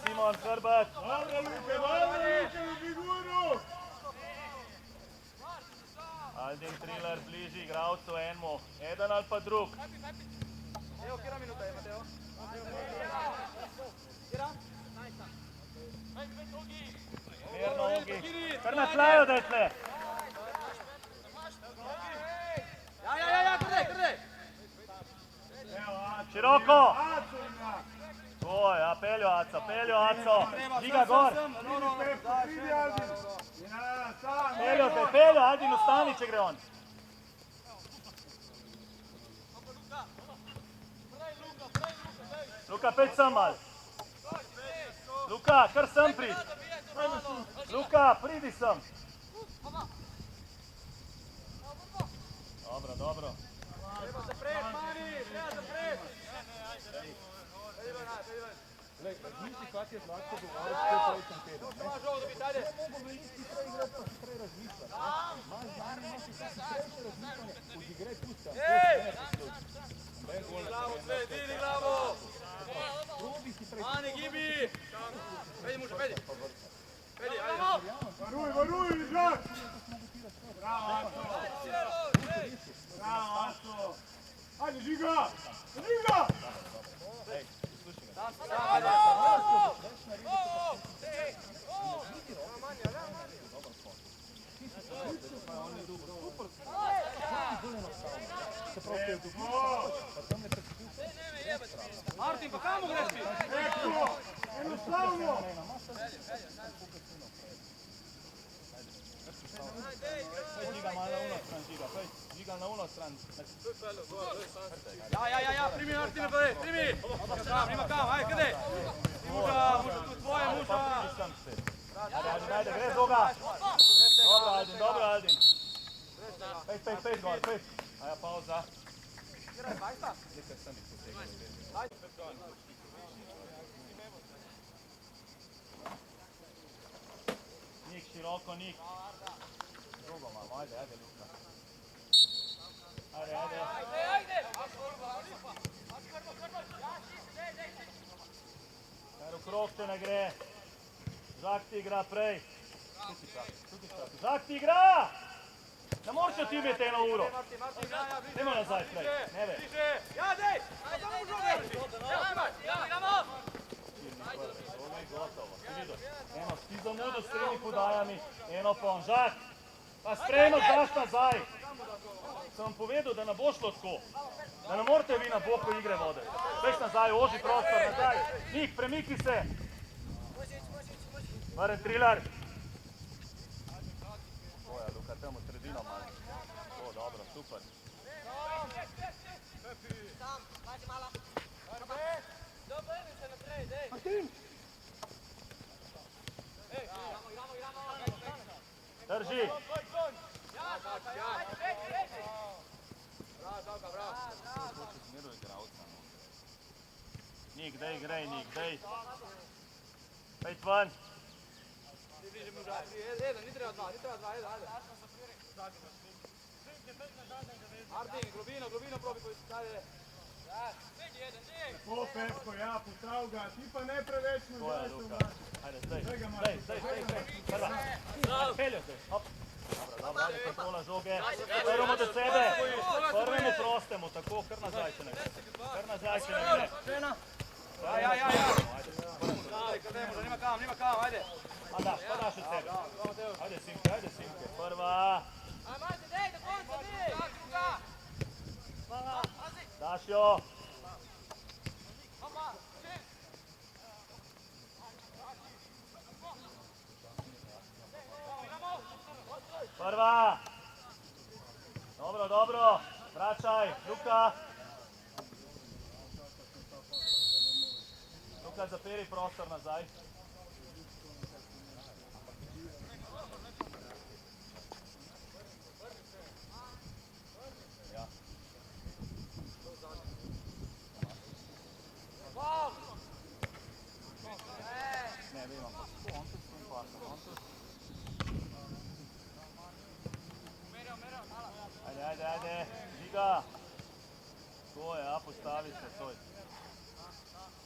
Simon, Hrbat. Dobro, Luke, figuru! Aldin Triler bliži igralcu enemu. Eden ali pa drug. Evo, kjera minuta je, Mateo? Mirno, Ogi. Kar na tlaju, da je tle. Ja, krdej! Široko. O, ja, peljo, Aco. Žiga gor. Peljo, Aldin, ustani, če gre on. Luka, pet sem mal. Luka, kar sem prid. Luka, pridi sem. Dobro. Treba zapret, Mani, treba zapret! Razmisli, kak je Zlatko govoril s prejšnjem tednom. Imaš žogo dobiti, ajde! Mogo veliko prej igrati, pa si prej razmišljati. Imaš znanje, imaš vse hitrejše razmišljanje, odigraj pusta. Dini glavo, sve, dini glavo! Probi hitrejše. Mani, gibi! Pedi, muša, pedi! Pedi, ajde! Varuj, Žak! Bravo, Aco! Ajde, Žiga! Martin, pa kamo greš ti? Enostavno! Žiga malo na uno stran, Žiga na uno stran. Ja, primi Martine, primi! Prima kam, ajde, kdej? Muša, tu tvoje, muša! Ajde, gre Zoga. Dobro, Aldin. Pet, gor, pet. Aja, pauza. Nik, široko, Nik. Drugo malo, ajde, Luka. Ajde. Kar v krog te ne gre. Žak ti igra prej. Žak ti igra! Ne moraš ti imeti 1 uro. Nemo nazaj prej, ne ve. Ja, dej! Samo u žogu drži! Idemo! Eno, ti zamudo s 3 podajami, eno pa on. Žak, pa sprejmo daš nazaj. Sem vam povedal, da ne bo šlo tako. Da ne morate vi na boku igre voditi. Veš nazaj, oži prostor, nazaj. Nik, premiki se. Maren Triler. Oja, Luka, tamo sredino malo. O, dobro, super. Drži. Nik, dej, grej, Nik, dej. Pejt van. Jedan, ni treba dva, ajde. Harding, globino probi, kaj je. Vedi jedan, dej! Lepo, Pepko, ja, postav ga. Ti pa ne preveč ne To je zdaj se Luka. vračaš. Ajde, zdaj. Zdaj ga imaš. Zdaj. Prva. Ajde, peljo zdaj. Hop. Dobro, ajde, kontrola žoge. Prvo do sebe. Prvemu prostemu, tako, kar nazaj še ne gre. Kar nazaj še ne gre. Ja. Daj, kad nima kam, ajde. A daš, pa daš od sebe. Ajde, Simke. Prva. Ajde, dej, do konca, dej! Daš jo. Prva. Dobro. Vračaj. Luka, zaperi prostor nazaj. Ja. Ne, imam pa kontus in pasom. Ajde, žiga. To je, ja, postavi se, toj.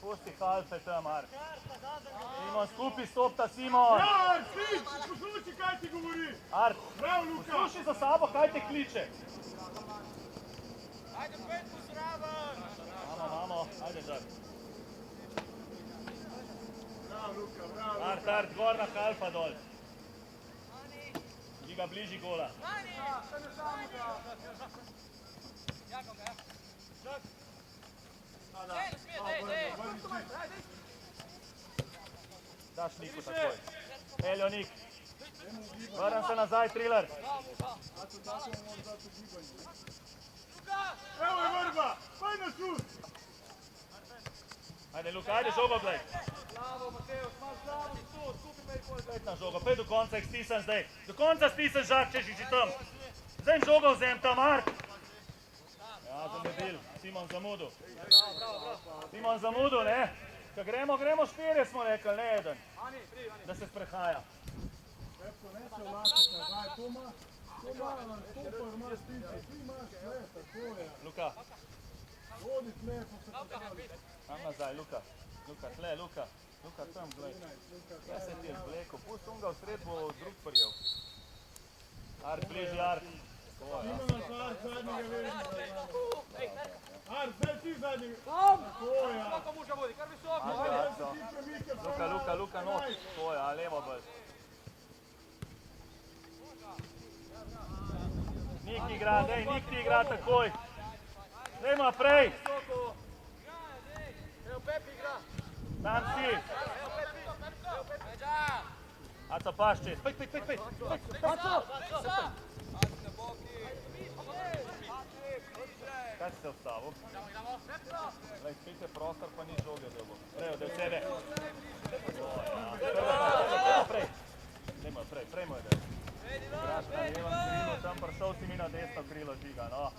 Pusti halfe tam, Mark. Simon, skupaj stopta, Simon. Ja, Art, ti, posluši, kaj ti govori. Art, Prav, Luka. posluši za sabo, kaj te kliče. Ajde, Petko zraven! Mamo, ajde, Žar. Prav, Luka, prav. Art, gor na halfa dol. Žiga bliži gola. Jako ga, ja? Dej! Daš Niku takoj. Eljo, Nik. Vrnem se nazaj, Triler. Evo je vrba, paj na šut. Ajde, Luka, ajde žogo, glej. Slavo, Mateus, malo slavo, tu, skupi me i pol. Pet na žogo, pet do konca jih stisam zdaj. Do konca stisam Žak, če si tam. Zdaj jim žogo vzem tam, Mark. Ja, zamubil. Simon zamudil, ne? Ko gremo štirje, smo rekli, ne eden. Da se sprehaja. Pepko, ne se vlačiti nazaj, to imaš stopar, imaš tiče, ti imaš tle, tako je. Luka, Vodi tle, pa se postavi. tam nazaj, Luka. Luka, tam, glej. Ja se ti je zbleko, pust unga v sred bo drug prijel. Art, bliži Art. Simona pa Art zadnjega vežnja. Art, zdaj ti zadnjega. Tako je. Kako muža vodi, kar visoko. Zdaj se ti premika. Luka, not. To je, a levo bolj. Nik ti igra takoj. Dajmo naprej. Evo Pepi igra. Tam si. Aco Paščec. Pej. Aco. Kaj si se vstavil? Glej, spet je prostor, pa ni žoge dobo. Prej od sebe. Prej moj del. Igraš na levem krilu, tam prišel si mi na desno krilo, Žiga, no.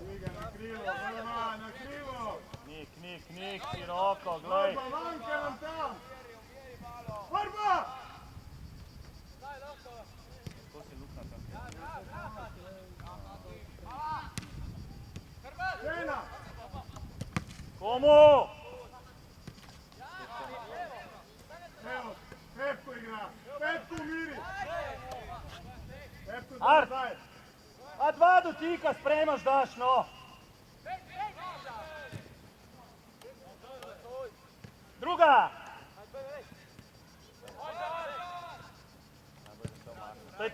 Žiga na krilo, vrba, na krilo. Nik, široko, glej. Vrba, manjka nam tam. Vrba! Ko si lukna tam? Žena! Komu? Evo, Pepko igra. Pepko umiri. Pepko Art! nazaj. A dva dotika spremaš, daš, no. Druga! Pejt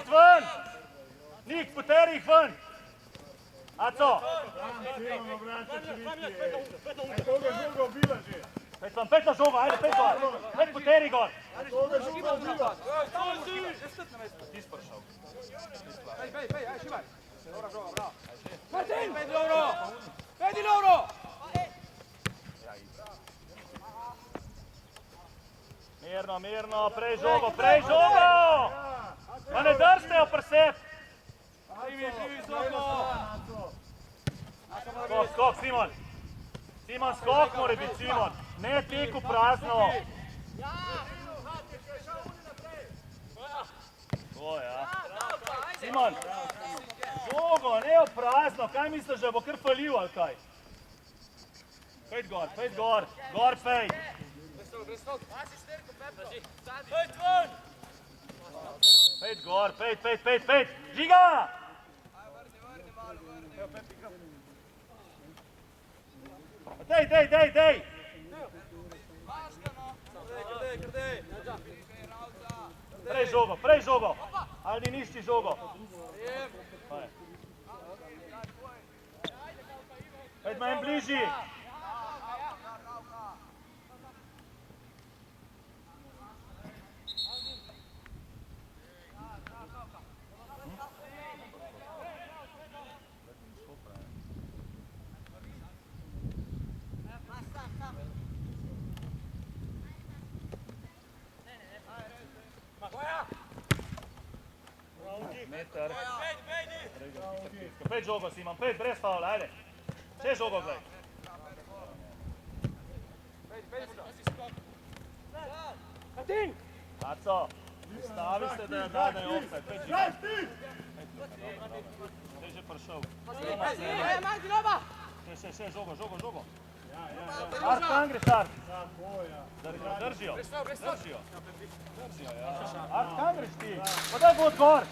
ven! Nik, poteri jih ven! Aco! Tam Simon obraća Čivitije. Koga žuga ubila že? Pejt na žogo, ajde, pejt gor! Pejt poteri gor! Koga žuga ubila? Ti spršal. Pej, aj Šivaj. Dobra žoga, bravo. Martin! Pejdi dobro! Mirno, prej žogo! Pa ne drstejo pri sebi! Primi visoko! Skok, Simon! Simon, skok mora biti, Simon! Ne teku prazno. To ja. Simon, žogo, ne v prazno, kaj misliš, da bo kar falil ali kaj? Pejt gor, gor pej. Pejt gor, pejt, Žiga! Dej! Prej žogo, ali nišči žogo. Pejt manj bližji. Meter. Pet žogo, Simon, pet, brez faula, ajde. Še žogo, glej. Aco, stavi se, da je offside, pet žiga. Zdaj že prišel. Še, žogo. Art, kam greš, Art? Držijo. Art, kam greš ti? Podaj bo odgor.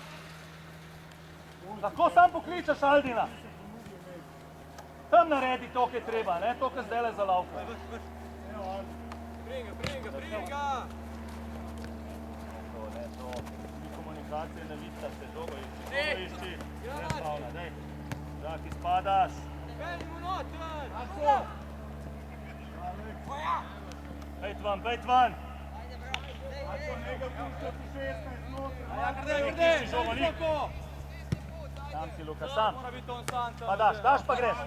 Lahko sam pokličeš Aldina. Tam naredi to, kaj treba, ne? To, kaj zdaj le za lauka. Bringa! To, ni komunikacije, ne vidite se, žogo išči. Brez faula, dej. Žak, izpadaš. Peljimo noter! Pejt van. Grde! Žogo ni. Sam si, Luka, sam. Mora biti on sam tam. Pa daš pa greš.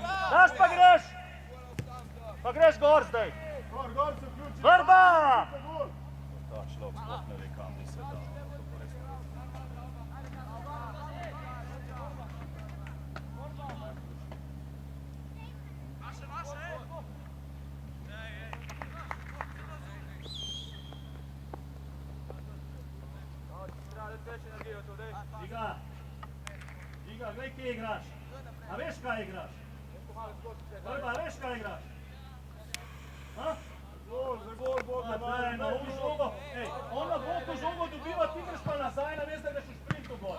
Pa greš gor zdaj. Gor se vključi. Vrba! Ta človek sploh ne ve, kam bi se dal. Žiga, glej, kje igraš. A veš, kaj igraš? Vrba, veš, kaj igraš? Gol, On na boku žogo dobiva, ti greš pa nazaj, na veste, da greš v sprintu gol.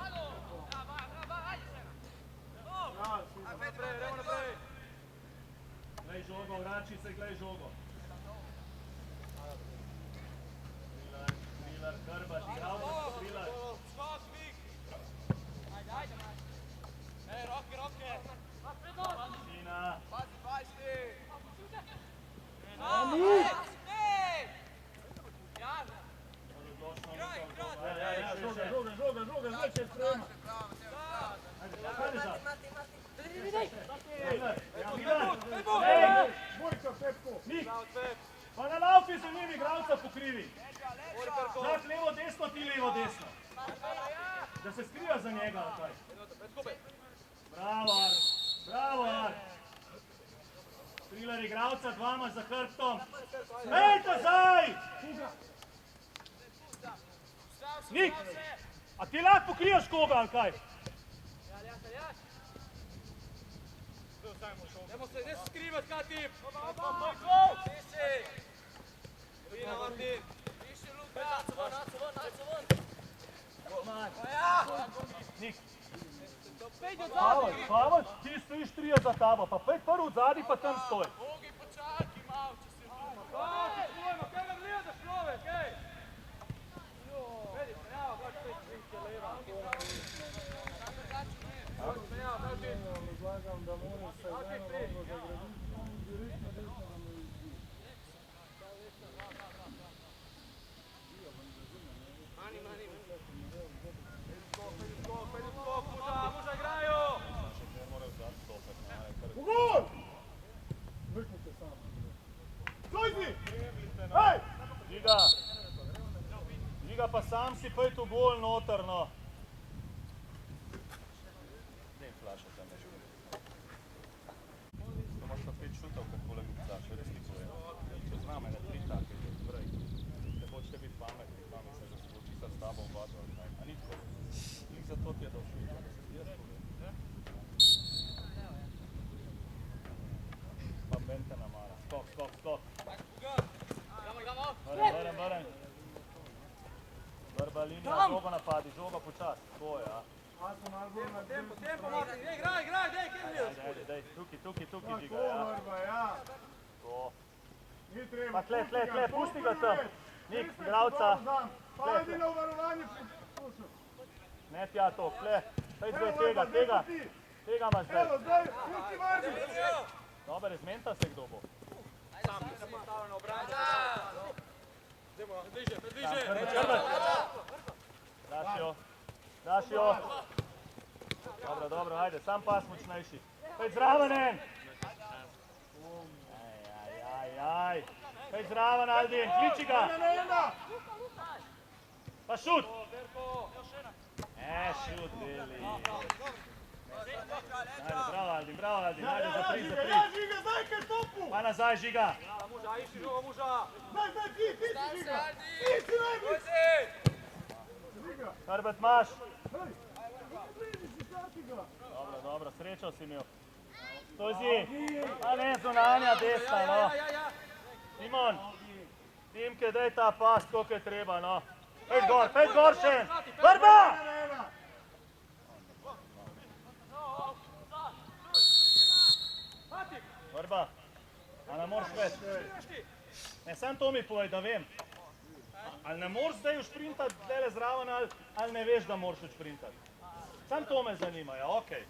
Glej žogo, vrači se, glej žogo. Trilar, Hrbat, igralko se Trilar. Šina. Žoga, zdaj če sprema. Ajde, žal. Bojka, Pepko. Nik, pa na laufi za njim igralca pokrivi. Žak levo, desno, ti levo, desno. Da se skriva za njega, ali kaj. Bravo, Art. Trilar igralca, dvama za hrbtom. Pejte zdaj! Nik, a ti lahko pokrijaš koga, ali kaj? Ne se skrivat, Katip! Rina, Martin! Nik. Pavel, ti stojiš trije za tabo, pa pej prvi od zadnji, pa tam stoj. Kaj ga gledaš, človek, ej! Vedi, senjava, kako se izvinke leva. Senjava, prav ti. Razlagam, da mora se eno dobro zagraditi, direktno desno da mu izdi. Muža igrajo! U gol! Vrknite samo. Dojdi! Hej! Žiga pa sam si pejt v gol noter, no. Dej flaša tam več. To imaš pa 5 šutov, kako le mi daš, res likuje. To znamenje. Vrem. Vrba linija, žogo napadi, žogo počas. To je, ja. Tempo, Martin, igraj, dej, kje gledaš? Dej, tukaj, žiga, Tako, ja. Vrba, ja. To. Ni treba. Pa tle, pusti ga tam. Nik, igralca. Pajdi na uvarovanje, poslušaj. Ne tja to, tle. Pejď zdaj tega. Tega imaš zdaj. Evo, zdaj, pusti Vrbi. Dobar, zmenta se kdo bo. Sam se postavlja na obranj. Bliže. Hrbet. Daš jo. Dobro, ajde, sam pas močnejši. Pejď zraven en. Aj. Pejď zraven, Aldin, kliči ga. Pa šut. Šut, Beli. Ajde, bravo Aldin, ajde za tri. Žiga, zdaj kaj topu. Pa nazaj, Žiga. Muža, išči žogo, muža. Zdaj, ti si Žiga. Ti si najbolj. Žiga. Hrbet imaš. Hej, bliži si zati ga. Dobro, srečo si imel. Stozi. A ne, zunanja desna, no. Simon, Timke, daj ta pas, koliko je treba, no. Pejď gor še. Vrba! Vrba, a ne moreš več? Ne, sam to mi povej, da vem. Ali ne moreš zdaj ušprintati zdajle zraven, ali ne veš, da moraš ušprintati? Sam to me zanima, ja, okej.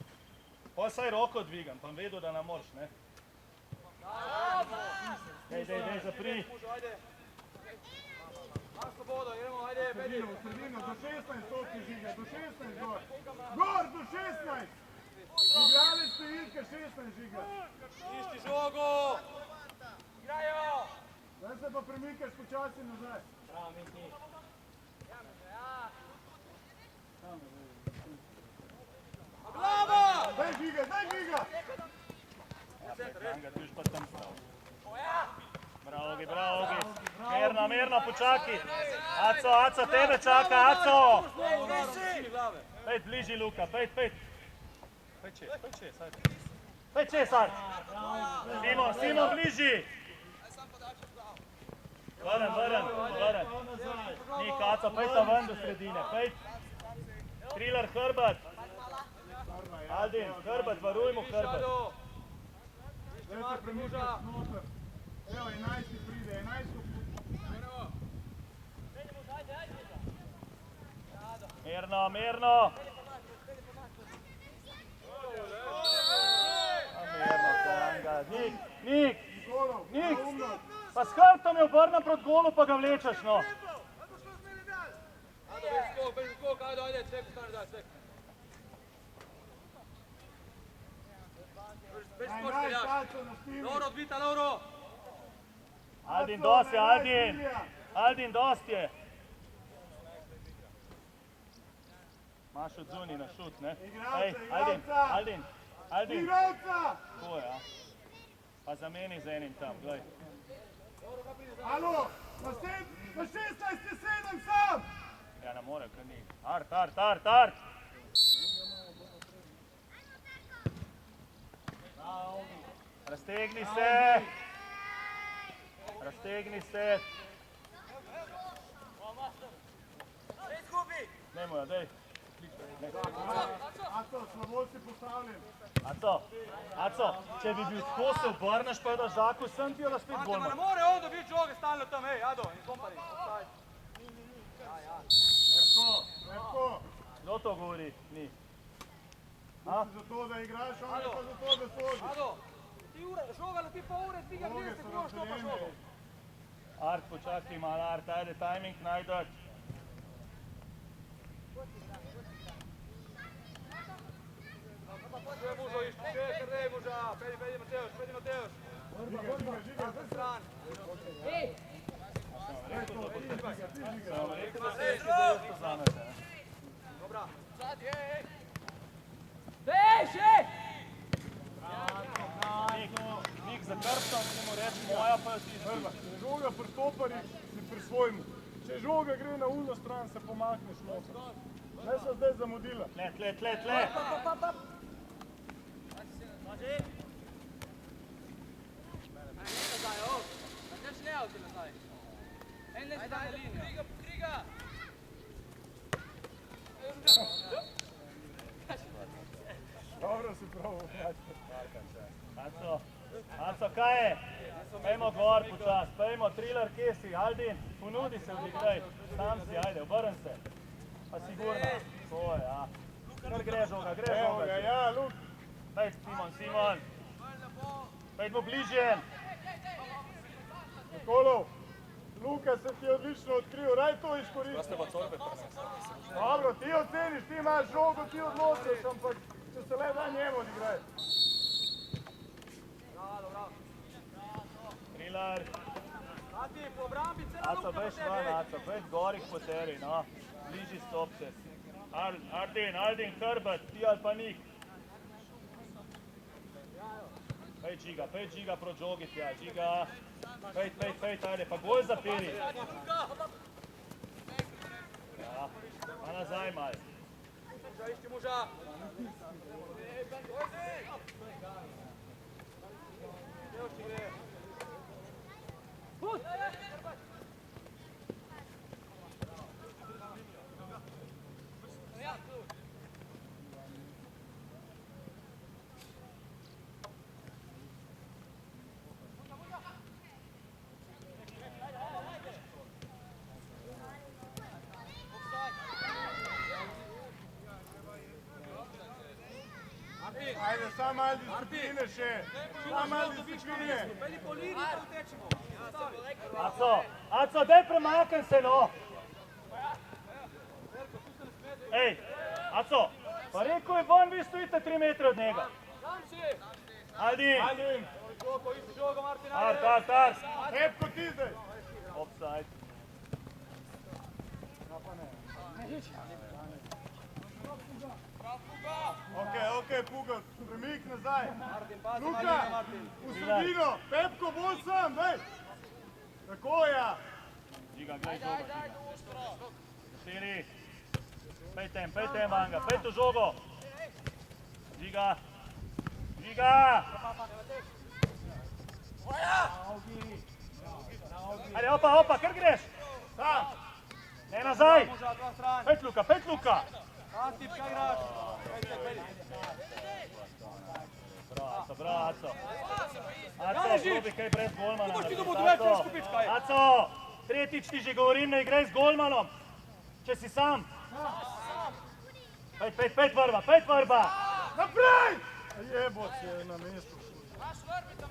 Pa saj roko dvigam, pa vedo, da ne moreš, ne? Dej, zapri. Imaš svobodo, idemo, ajde, pedi. V sredino, do 16 stopni Žiga, do 16 gor. Gor, do 16. Igrali številke 16 Žiga. Išči žogo. Igrajo. Zdaj se pa premikaš počasi nazaj. Glava! Daj Žiga. Tanga, ti už pa tam stav. Bravo, Gi. Mirno, počaki. Aco, tebe čaka, Aco. Pejď bliži, Luka, pejď. Pejď če, sad. Simon, bliži. Vrem. Nik, Aco, pejď ta ven do sredine, pejď. Triler, hrbet. Aldin, hrbet, varuj mu hrbet. Zdaj se premikaš noter. Evo, 11 pride, 11 Mirno. Mirno, Tanga. Nik. Pa s hrbtom je obrnil proti golu, pa ga vlečeš, no. Beži skok, ajde, cek, stani daj, cek. Beži skok, steljaš. Lauro, odbita, Lauro. Aldin, dosti je, Aldin, dosti je. Maš od zuni na šut, ne? Aldin. Igralca! To je, ja. Pa zameni z enim tam, glej. Alo, na 16 je 7 sam! Ja, ne more, kar ni. Art! Raztegni se! Nemo jo, dej. Aco, slabo si postavljen. Aco, če bi bil tako se obrneš pa da žaku, sem ti jo da spet gol. Ne more on dobiti žoge stalno tam, hej, Ado, in kompani. Lepko. Kdo to govori? Ni. Zato, da igraš, on je pa zato, da sodi. Ado, ti žoga leti pa ure, dviga 30 sekund, što pa žogo. Art, počakaj malo, Art, ajde, timing najdeš. Sve mužo išti, čekaj, rej muža, pedi Mateoš. Žiga, Stran. Dobra. Beži! Nik za krstom, ne mu reči moja, pa ti Če je žoga pri toparjih, si pri svojmu. Če žoga gre na uno stran, se pomakneš noter. Ne so zdaj zamudila. Tle. En ne sta na liniju. Kriga. Dobro si pravo vprašati. Aco, kaj je? Pejmo gor počas, pejmo, Trilar, kje si? Aldin, ponudi se, odigraj. Sam si, ajde, obrn se. Pa sigurno. To je, ja. Kar gre žoga, gre žoga. Evo ga, ja, Luk. Pejd, Simon. Pejd mu bližje. Nikolov, Luka se ti je odlično odkril, raj to izkoristi. Ste pa torbe prinesli. Dobro, ti oceniš, ti imaš žogo, ti odločiš, ampak če se le da njemu odigraj. Trilar. Ati, po obrambi, cela Aco, luknja bež po van, tebi. Aco, bež gorih po teri, no. Bliži stop se. Aldin, Hrbet, ti ali pa Nik. Pejd žiga proti žogi tja, žiga. Pejd, ajde, pa gol zaperi. Ja, pa nazaj mal. Muža, išči muža. Još ti gre. Ajde, sam malo discipline še. Sam malo discipline. Peli po liniji, da utečemo. Aco, daj premakni se, no. Ej, Aco, pa rekel je von, vi stojite 3 metre od njega. Sam si. Aldin. Aldin, Žogo, isti žogo, Martin. Art. Epko ti zdaj. Offside. Okej, Puga, premik nazaj. Martin, pazi, Luka, Martin, Martin. v sredino, Pepko, bolj sam, daj. Tako, ja. Žiga, glej žogo. 4. Pejtem, Anga, pejt v žogo. Žiga. Ajde, opa, kar greš? Sam. Ne nazaj. Muža, dva stran. Pejt Luka. Antip, kaj igraš? Peli. Bravo, Aco. Aco, probi kaj brez golmana. Tu boš ti dobil narediti, dve, Aco. skupič kaj. Aco, tretjič ti že govorim, ne igraj z golmanom. Če si sam. Pejt vrba. Naprej! Jebo se je na mestu. Maš vrbica.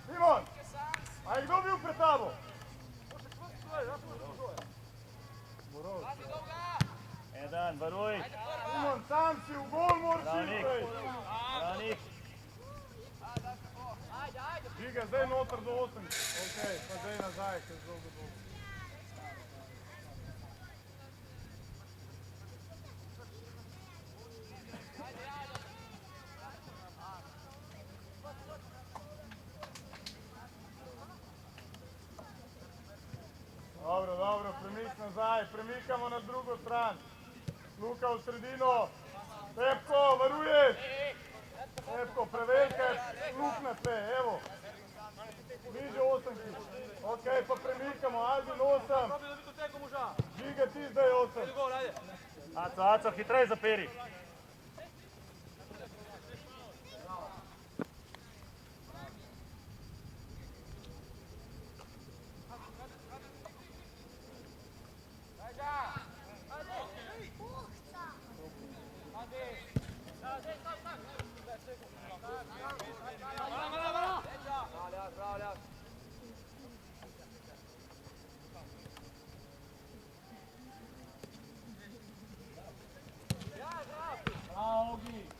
Simon, a je kdo bil pred tabo? Pazi dolga. Eden, varuj. Simon, sam si v gol, moraš Ravnik. iti. Ravnik. Žiga, zdaj noter do 8. Okej, pa zdaj nazaj, ker je dolgo. Dobro, premik nazaj, premikamo na drugo stran. Luka v sredino. Pepko, varuješ. Pepko, prevelika luknja tle, evo. Bliže 8. Okej, pa premikamo, Aldin 8. Probi da bi tu teko muža. Žiga ti zdaj 8. Peli gol, ajde. Aco, hitrej zaperi.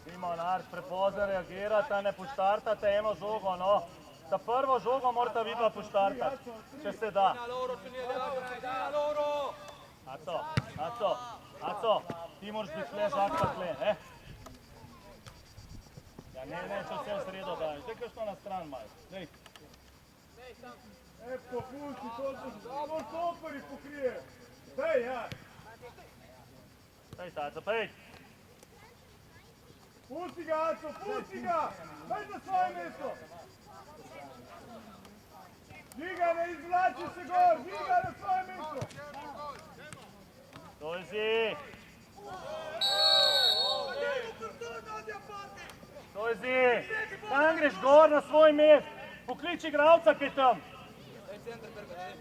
Simon, Art, prepozno reagirata, ne poštartate eno žogo, no. Ta prvo žogo morata vidva poštartati, če se da. Na loro, če nije lagano, na loro. Aco, ti moraš biti tle, žakta tle, ne? Ja, ne, če vse v sredo daš, zdaj kaj što na stran malo, dej. Epko, pusti, to stoperi pokrije. Daj, ja. Pejt, Aco, pejt. Pusti ga, Aco, pusti ga. Daj za svoje mesto. pokliči igralca, ki je tam. Daj center, Berber, daj.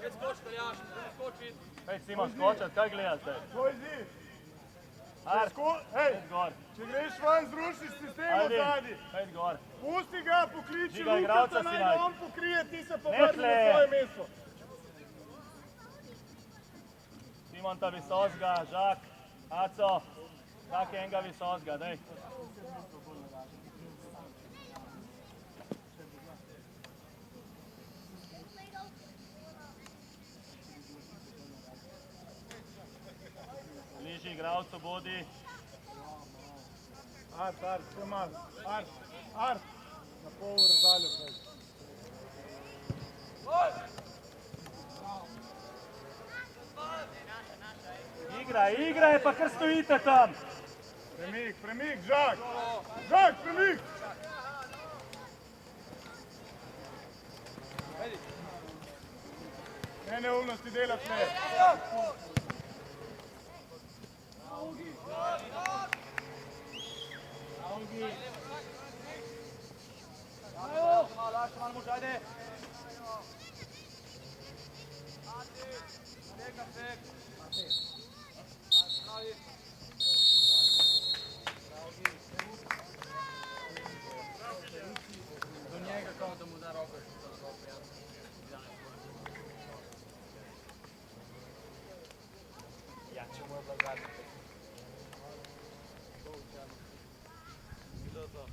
Pet skoči, Taljaš, ne skoči. Hej, Simon, skočat, kaj gledaš zdaj? Tvoj zid. Art, Hej, pet gor. če greš ven, zrušiš sistem Ajde, odzadi. pet gor. Pusti ga, pokliči Žiga, igralca Lukata, si naj najdi. ga on pokrije, ti se pa Ne vrni tle. na svoje mesto. Simon ta visozga, Žak, Aco, tak je enega visozga, daj. Bližji igralcu bodi. Art, še malo. Art. Na pol razdalje prej. Igraj, pa kar stojite tam. Premik, Žak. Žak, premik. Ne neumnosti dela tle. Malo mož, ajde. Do njega kao da mu da roko. Ja ćemo odlazati. Kdo to?